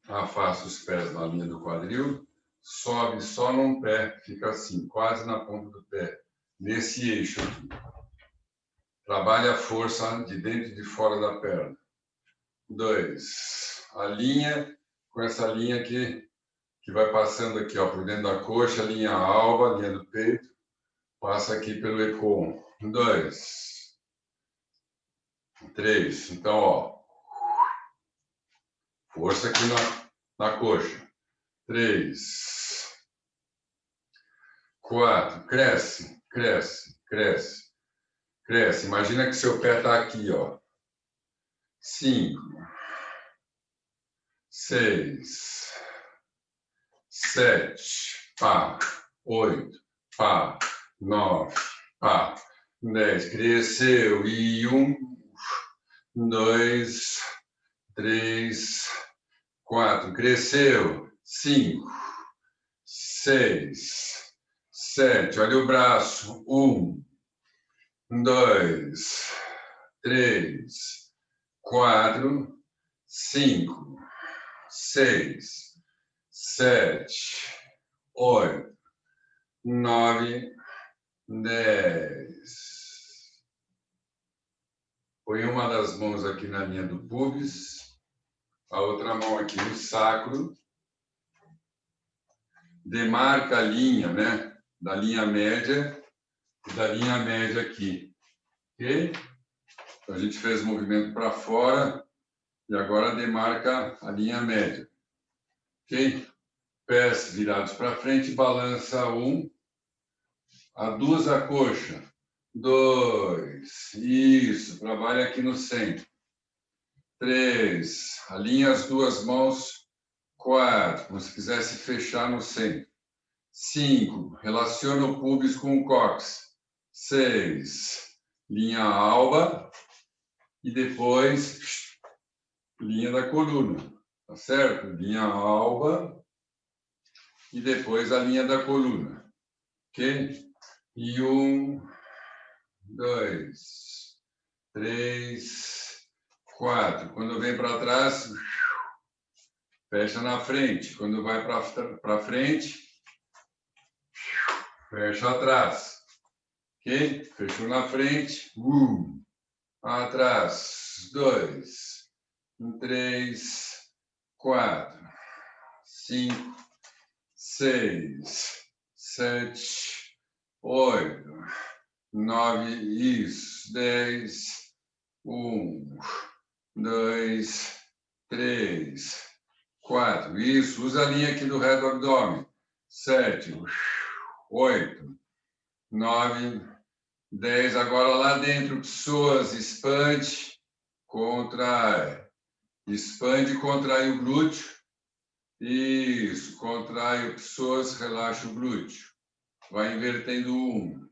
Afasta os pés na linha do quadril. Sobe só num pé. Fica assim, quase na ponta do pé. Nesse eixo aqui. Trabalha a força de dentro e de fora da perna. 2. A linha, com essa linha aqui, que vai passando aqui, ó, por dentro da coxa, a linha alba, a linha do peito. Passa aqui pelo econ. 2. 3. Então, ó. Força aqui na coxa. 3, 4, cresce, cresce, cresce, cresce. Imagina que seu pé está aqui, ó. 5, 6, 7, pá, 8, pá, 9, pá, 10. Cresceu. E 1, 2, 3, 4. Cresceu. 5, 6, 7. Olha o braço. 1, 2, 3, 4, 5, 6, 7, 8, 9, 10. Põe uma das mãos aqui na linha do pubis, a outra mão aqui no sacro. Demarca a linha, né? Da linha média e da linha média aqui. Ok? Então, a gente fez o movimento para fora e agora demarca a linha média. Ok? Pés virados para frente, balança 1, aduz a coxa. 2, isso, trabalha aqui no centro. 3, alinha as duas mãos. 4, como se quisesse fechar no centro. 5, relaciona o pubis com o cóccix. 6, linha alba. E depois, linha da coluna. Tá certo? Linha alba. E depois a linha da coluna. Ok? E 1, 2, 3, 4. Quando vem para trás, fecha na frente. Quando vai para frente, fecha atrás. Ok? Fechou na frente. Atrás. 2, 3, 4, 5, 6, 7, 8, 9, isso. 10, 1, 2, 3, 4. Isso. Usa a linha aqui do reto do abdômen. 7, 8, 9, 10. Agora lá dentro, pessoas, expande, contrai. Expande e contrai o glúteo. Isso. Contrai o pessoas, relaxa o glúteo. Vai invertendo 1,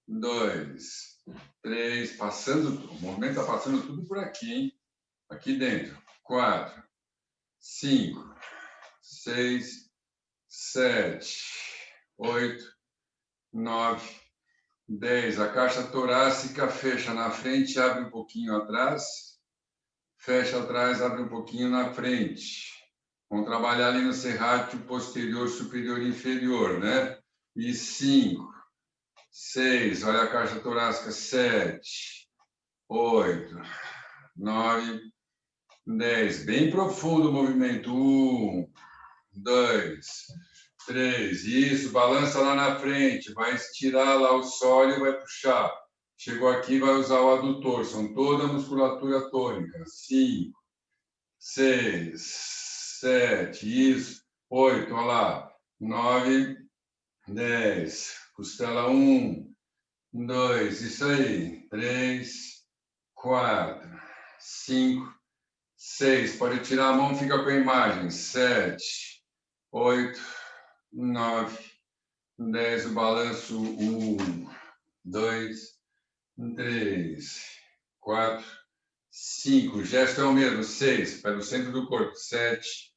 2, 3. Passando, o movimento está passando tudo por aqui, hein? Aqui dentro. 4, 5, 6, 7, 8, 9, 10. A caixa torácica fecha na frente, abre um pouquinho atrás. Fecha atrás, abre um pouquinho na frente. Vamos trabalhar ali no serrátil posterior, superior e inferior, né? E 5, 6. Olha a caixa torácica. 7, 8, 9, 10. Bem profundo o movimento. 1, 2, 3. Isso, balança lá na frente. Vai estirar lá o sólio e vai puxar. Chegou aqui, vai usar o adutor. São toda a musculatura tônica. 5, 6, 7. Isso. 8, olha lá. 9, 10. Costela 1, 2. Isso aí. 3, 4, 5, 6. Pode tirar a mão, fica com a imagem. 7, 8, 9, 10. O balanço. 1, 2, 3, 4, 5. O gesto é o mesmo. 6. Pega o centro do corpo. 7,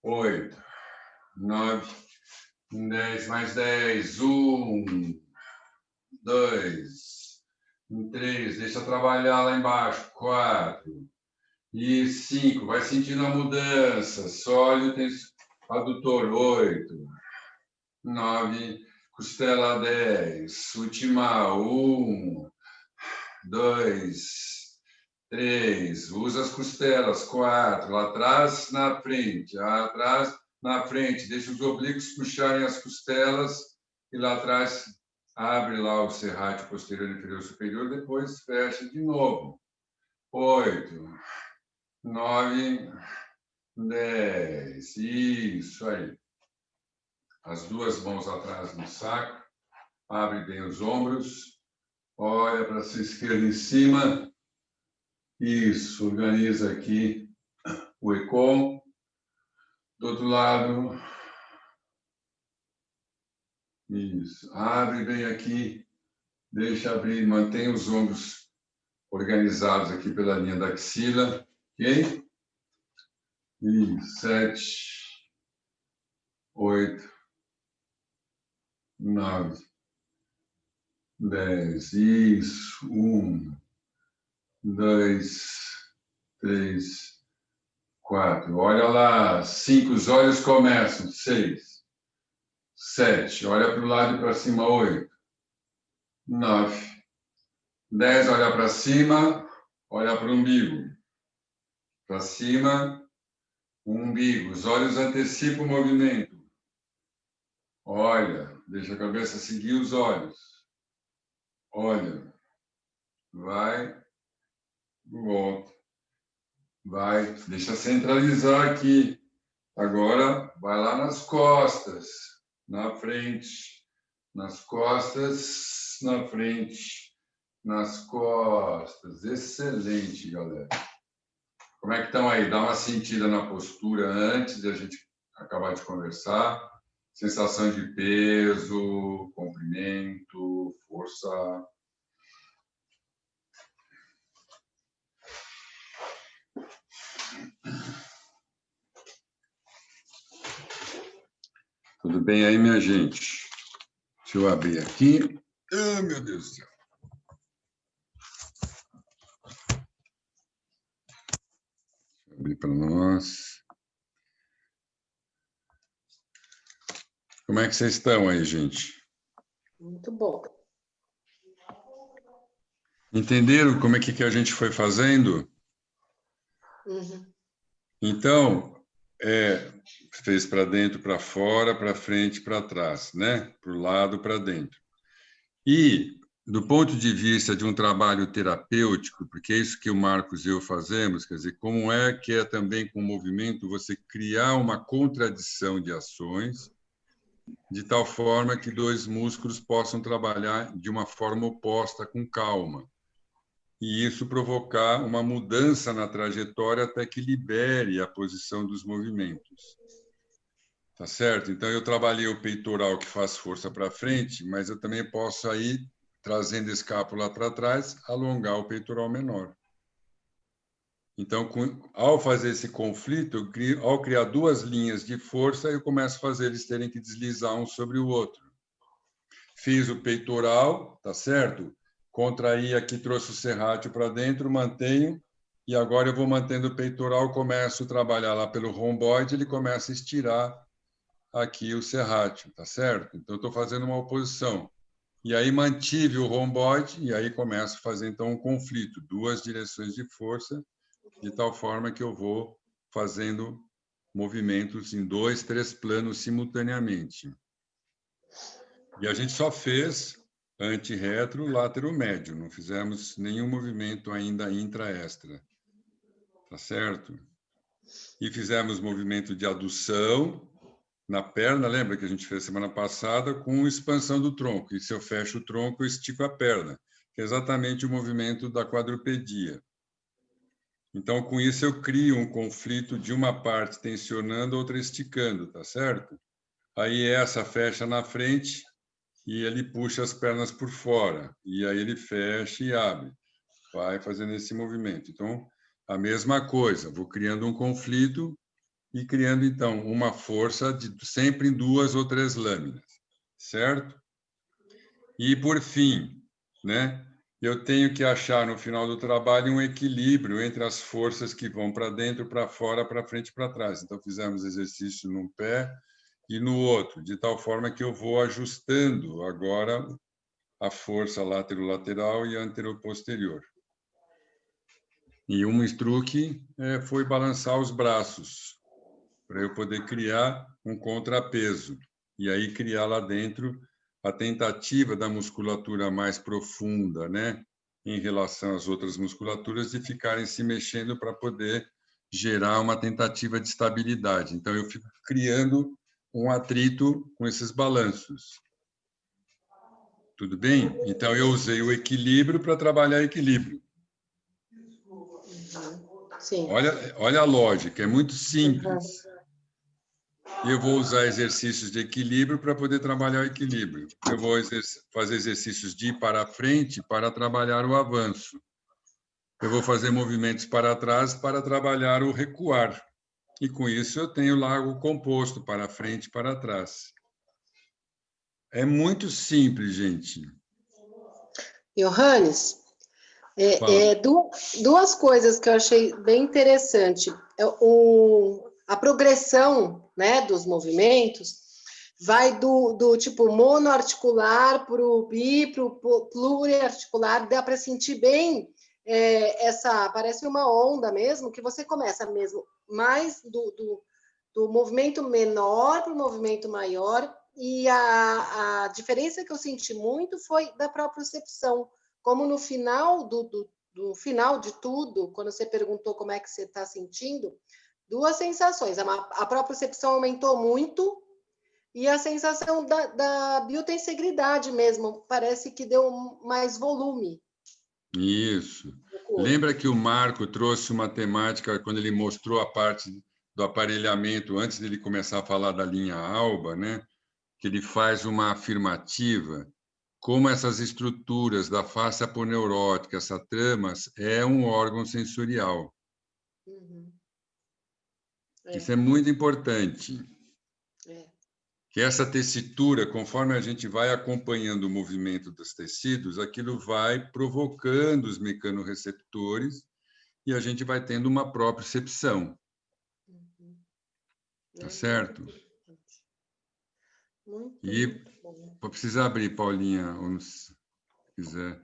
8, 9, 10. Mais 10. 1, 2, 3. Deixa trabalhar lá embaixo. 4. E 5, vai sentindo a mudança. Sólio tem adutor. 8, 9, costela 10. Última. 1, 2, 3. Usa as costelas. 4. Lá atrás, na frente. Atrás, na frente. Deixa os oblíquos puxarem as costelas. E lá atrás, abre lá o serrátil posterior, inferior, superior. Depois fecha de novo. 8, 9, 10. Isso aí. As duas mãos atrás do saco. Abre bem os ombros. Olha para a sua esquerda em cima. Isso. Organiza aqui o econ. Do outro lado. Isso. Abre bem aqui. Deixa abrir. Mantém os ombros organizados aqui pela linha da axila. Ok? E 7, 8, 9, 10. Isso. 1, 2, 3, 4. Olha lá. 5. Os olhos começam. 6, 7. Olha para o lado e para cima. 8, 9, 10. Olha para cima. Olha para o umbigo. Para cima. O umbigo. Os olhos antecipam o movimento. Olha. Deixa a cabeça seguir os olhos. Olha. Vai. Volta. Vai. Deixa centralizar aqui. Agora, vai lá nas costas. Na frente. Nas costas. Na frente. Nas costas. Excelente, galera. Como é que estão aí? Dá uma sentida na postura antes de a gente acabar de conversar. Sensação de peso, comprimento, força. Tudo bem aí, minha gente? Deixa eu abrir aqui. Ah, meu Deus do céu. Abrir para nós. Como é que vocês estão aí, gente? Muito bom. Entenderam como é que a gente foi fazendo? Uhum. Então, fez para dentro, para fora, para frente, para trás, né? Para o lado, para dentro. E, do ponto de vista de um trabalho terapêutico, porque é isso que o Marcos e eu fazemos, quer dizer, como é que é também com o movimento você criar uma contradição de ações, de tal forma que dois músculos possam trabalhar de uma forma oposta, com calma. E isso provocar uma mudança na trajetória até que libere a posição dos movimentos. Tá certo? Então, eu trabalhei o peitoral que faz força para frente, mas eu também posso aí, trazendo a escápula para trás, alongar o peitoral menor. Então, ao fazer esse conflito, ao criar duas linhas de força, eu começo a fazer eles terem que deslizar um sobre o outro. Fiz o peitoral, tá certo? Contraí aqui, trouxe o serrátil para dentro, mantenho, e agora eu vou mantendo o peitoral, começo a trabalhar lá pelo romboide, ele começa a estirar aqui o serrátil, tá certo? Então, eu estou fazendo uma oposição. E aí mantive o romboide, e aí começo a fazer, então, um conflito, duas direções de força, de tal forma que eu vou fazendo movimentos em 2, 3 planos simultaneamente. E a gente só fez anti-retro, látero médio, não fizemos nenhum movimento ainda intra-extra, tá certo? E fizemos movimento de adução na perna, lembra que a gente fez semana passada, com expansão do tronco. E se eu fecho o tronco, eu estico a perna, que é exatamente o movimento da quadrupedia. Então, com isso, eu crio um conflito de uma parte tensionando, outra esticando, tá certo? Aí essa fecha na frente e ele puxa as pernas por fora. E aí ele fecha e abre. Vai fazendo esse movimento. Então, a mesma coisa. Vou criando um conflito e criando, então, uma força sempre em 2 ou 3 lâminas, certo? E, por fim, né, eu tenho que achar, no final do trabalho, um equilíbrio entre as forças que vão para dentro, para fora, para frente e para trás. Então, fizemos exercício num pé e no outro, de tal forma que eu vou ajustando agora a força lateral e antero-posterior. E um truque foi balançar os braços, para eu poder criar um contrapeso. E aí criar lá dentro a tentativa da musculatura mais profunda, né, em relação às outras musculaturas, de ficarem se mexendo para poder gerar uma tentativa de estabilidade. Então, eu fico criando um atrito com esses balanços. Tudo bem? Então, eu usei o equilíbrio para trabalhar equilíbrio. Sim. Olha a lógica, é muito simples. E eu vou usar exercícios de equilíbrio para poder trabalhar o equilíbrio. Eu vou fazer exercícios de ir para frente para trabalhar o avanço. Eu vou fazer movimentos para trás para trabalhar o recuar. E, com isso, eu tenho lá o composto para frente e para trás. É muito simples, gente. Johannes, duas coisas que eu achei bem interessante. A progressão, né, dos movimentos vai do tipo monoarticular para o pluriarticular. Dá para sentir bem parece uma onda mesmo, que você começa mesmo mais do movimento menor para o movimento maior, e a diferença que eu senti muito foi da propriocepção, como no final do final de tudo, quando você perguntou como é que você está sentindo, duas sensações, a propriocepção aumentou muito, e a sensação da biotensegridade mesmo, parece que deu mais volume. Isso. Lembra que o Marco trouxe uma temática quando ele mostrou a parte do aparelhamento, antes de ele começar a falar da linha alba, né? Que ele faz uma afirmativa, como essas estruturas da face aponeurótica, essas tramas, é um órgão sensorial. Uhum. Isso é muito importante. Que essa tessitura, conforme a gente vai acompanhando o movimento dos tecidos, aquilo vai provocando os mecanorreceptores e a gente vai tendo uma propriocepção. Tá certo? Vou precisar abrir, Paulinha, se quiser.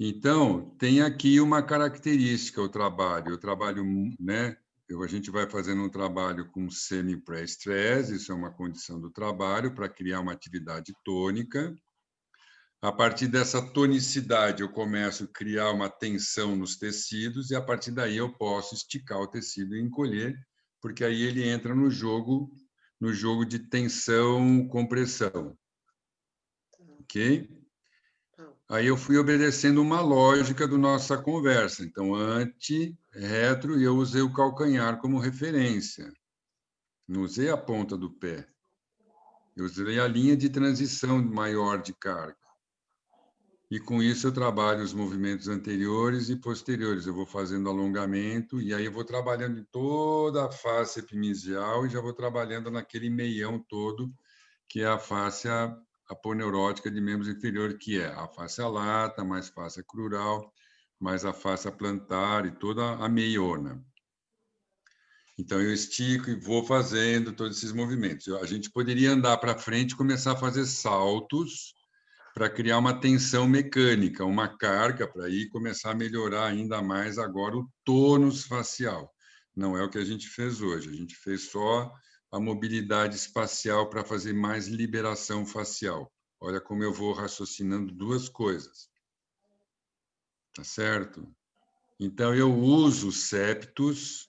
Então, tem aqui uma característica o trabalho, né? A gente vai fazendo um trabalho com semi-pré-estresse, isso é uma condição do trabalho, para criar uma atividade tônica. A partir dessa tonicidade, eu começo a criar uma tensão nos tecidos, e a partir daí eu posso esticar o tecido e encolher, porque aí ele entra no jogo de tensão-compressão. Ok? Aí eu fui obedecendo uma lógica da nossa conversa. Então, anti, retro, e eu usei o calcanhar como referência. Não usei a ponta do pé. Eu usei a linha de transição maior de carga. E, com isso, eu trabalho os movimentos anteriores e posteriores. Eu vou fazendo alongamento, e aí eu vou trabalhando em toda a face epimisial e já vou trabalhando naquele meião todo, que é a face aponeurótica de membros inferiores, que é a face lata, mais face crural, mais a face plantar e toda a meiona. Então, eu estico e vou fazendo todos esses movimentos. A gente poderia andar para frente e começar a fazer saltos para criar uma tensão mecânica, uma carga, para aí começar a melhorar ainda mais agora o tônus facial. Não é o que a gente fez hoje. A gente fez só a mobilidade espacial para fazer mais liberação facial. Olha como eu vou raciocinando duas coisas. Tá certo? Então, eu uso septos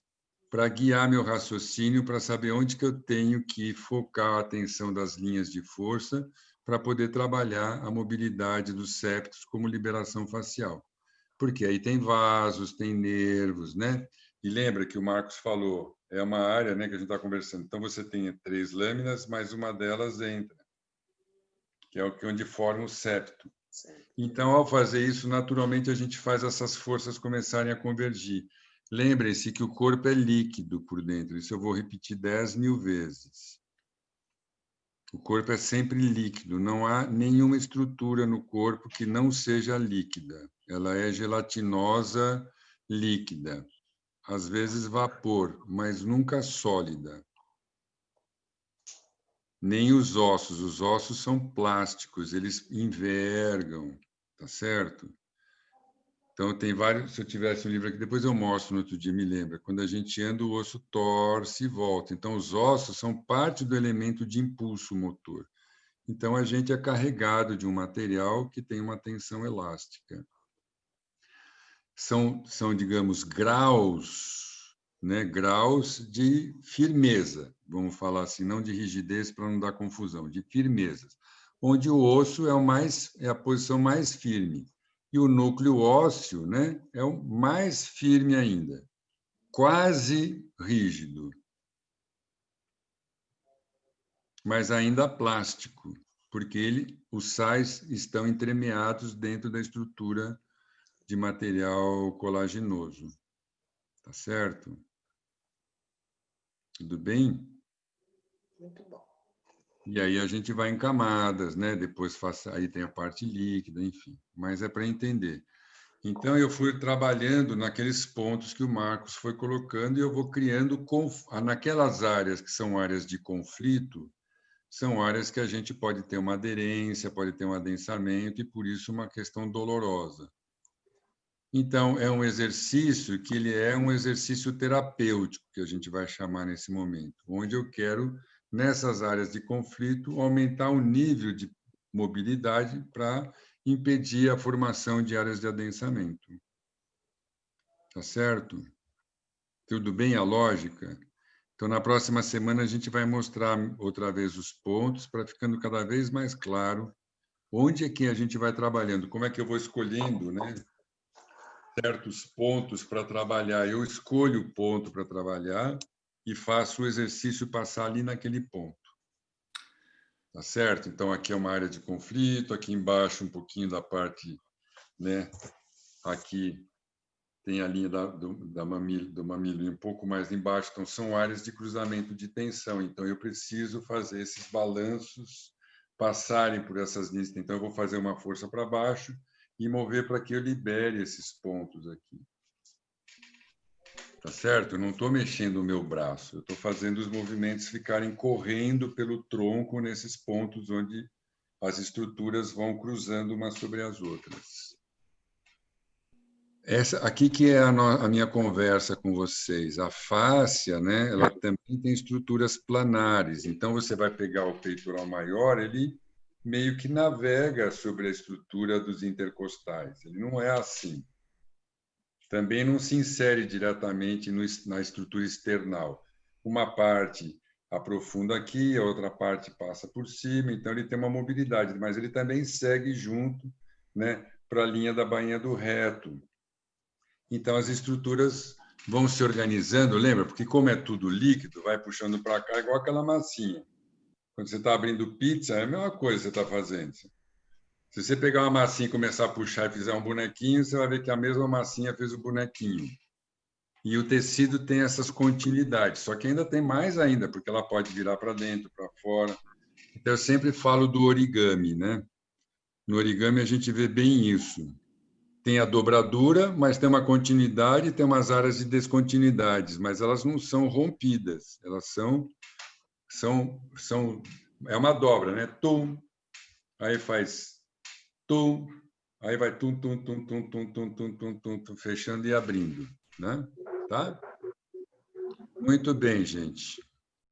para guiar meu raciocínio, para saber onde que eu tenho que focar a atenção das linhas de força para poder trabalhar a mobilidade dos septos como liberação facial. Porque aí tem vasos, tem nervos, né? E lembra que o Marcos falou, é uma área, né, que a gente está conversando. Então, você tem 3 lâminas, mas uma delas entra, que é onde forma o septo. Então, ao fazer isso, naturalmente, a gente faz essas forças começarem a convergir. Lembrem-se que o corpo é líquido por dentro. Isso eu vou repetir 10.000 vezes. O corpo é sempre líquido. Não há nenhuma estrutura no corpo que não seja líquida. Ela é gelatinosa, líquida. Às vezes vapor, mas nunca sólida. Nem os ossos são plásticos, eles envergam, tá certo? Então, tem vários, se eu tivesse um livro aqui, depois eu mostro no outro dia, me lembra, quando a gente anda, o osso torce e volta. Então, os ossos são parte do elemento de impulso motor. Então, a gente é carregado de um material que tem uma tensão elástica. São, digamos, graus né, graus de firmeza, vamos falar assim, não de rigidez para não dar confusão, de firmeza, onde o osso é a posição mais firme e o núcleo ósseo, né, é o mais firme ainda, quase rígido, mas ainda plástico, porque os sais estão entremeados dentro da estrutura de material colaginoso. Tá certo? Tudo bem? Muito bom. E aí a gente vai em camadas, né? Depois aí tem a parte líquida, enfim. Mas é para entender. Então, eu fui trabalhando naqueles pontos que o Marcos foi colocando e eu vou criando, naquelas áreas que são áreas de conflito, são áreas que a gente pode ter uma aderência, pode ter um adensamento e, por isso, uma questão dolorosa. Então, é um exercício que ele é um exercício terapêutico, que a gente vai chamar nesse momento, onde eu quero, nessas áreas de conflito, aumentar o nível de mobilidade para impedir a formação de áreas de adensamento. Tá certo? Tudo bem a lógica? Então, na próxima semana, a gente vai mostrar outra vez os pontos para ficando cada vez mais claro onde é que a gente vai trabalhando, como é que eu vou escolhendo, né, certos pontos para trabalhar. Eu escolho o ponto para trabalhar e faço o exercício passar ali naquele ponto. Tá certo? Então, aqui é uma área de conflito, aqui embaixo um pouquinho da parte, né, aqui tem a linha do mamilo e um pouco mais embaixo, então são áreas de cruzamento de tensão. Então, eu preciso fazer esses balanços passarem por essas linhas. Então, eu vou fazer uma força para baixo e mover para que eu libere esses pontos aqui. Tá certo? Eu não estou mexendo o meu braço, eu estou fazendo os movimentos ficarem correndo pelo tronco nesses pontos onde as estruturas vão cruzando umas sobre as outras. Essa aqui que é a minha conversa com vocês. A fáscia, né, ela também tem estruturas planares. Então, você vai pegar o peitoral maior, ele meio que navega sobre a estrutura dos intercostais. Ele não é assim. Também não se insere diretamente na estrutura external. Uma parte aprofunda aqui, a outra parte passa por cima, então ele tem uma mobilidade, mas ele também segue junto, né, para a linha da bainha do reto. Então, as estruturas vão se organizando, lembra? Porque, como é tudo líquido, vai puxando para cá, igual aquela massinha. Quando você está abrindo pizza, é a mesma coisa que você está fazendo. Se você pegar uma massinha e começar a puxar e fizer um bonequinho, você vai ver que a mesma massinha fez o bonequinho. E o tecido tem essas continuidades, só que ainda tem mais ainda, porque ela pode virar para dentro, para fora. Então, eu sempre falo do origami, né? No origami, a gente vê bem isso. Tem a dobradura, mas tem uma continuidade, tem umas áreas de descontinuidades, mas elas não são rompidas, elas é uma dobra, né? Tum, aí faz tum, aí vai tum, tum, tum, tum, tum, tum, tum, tum, tum, tum, fechando e abrindo, né? Tá? Muito bem, gente.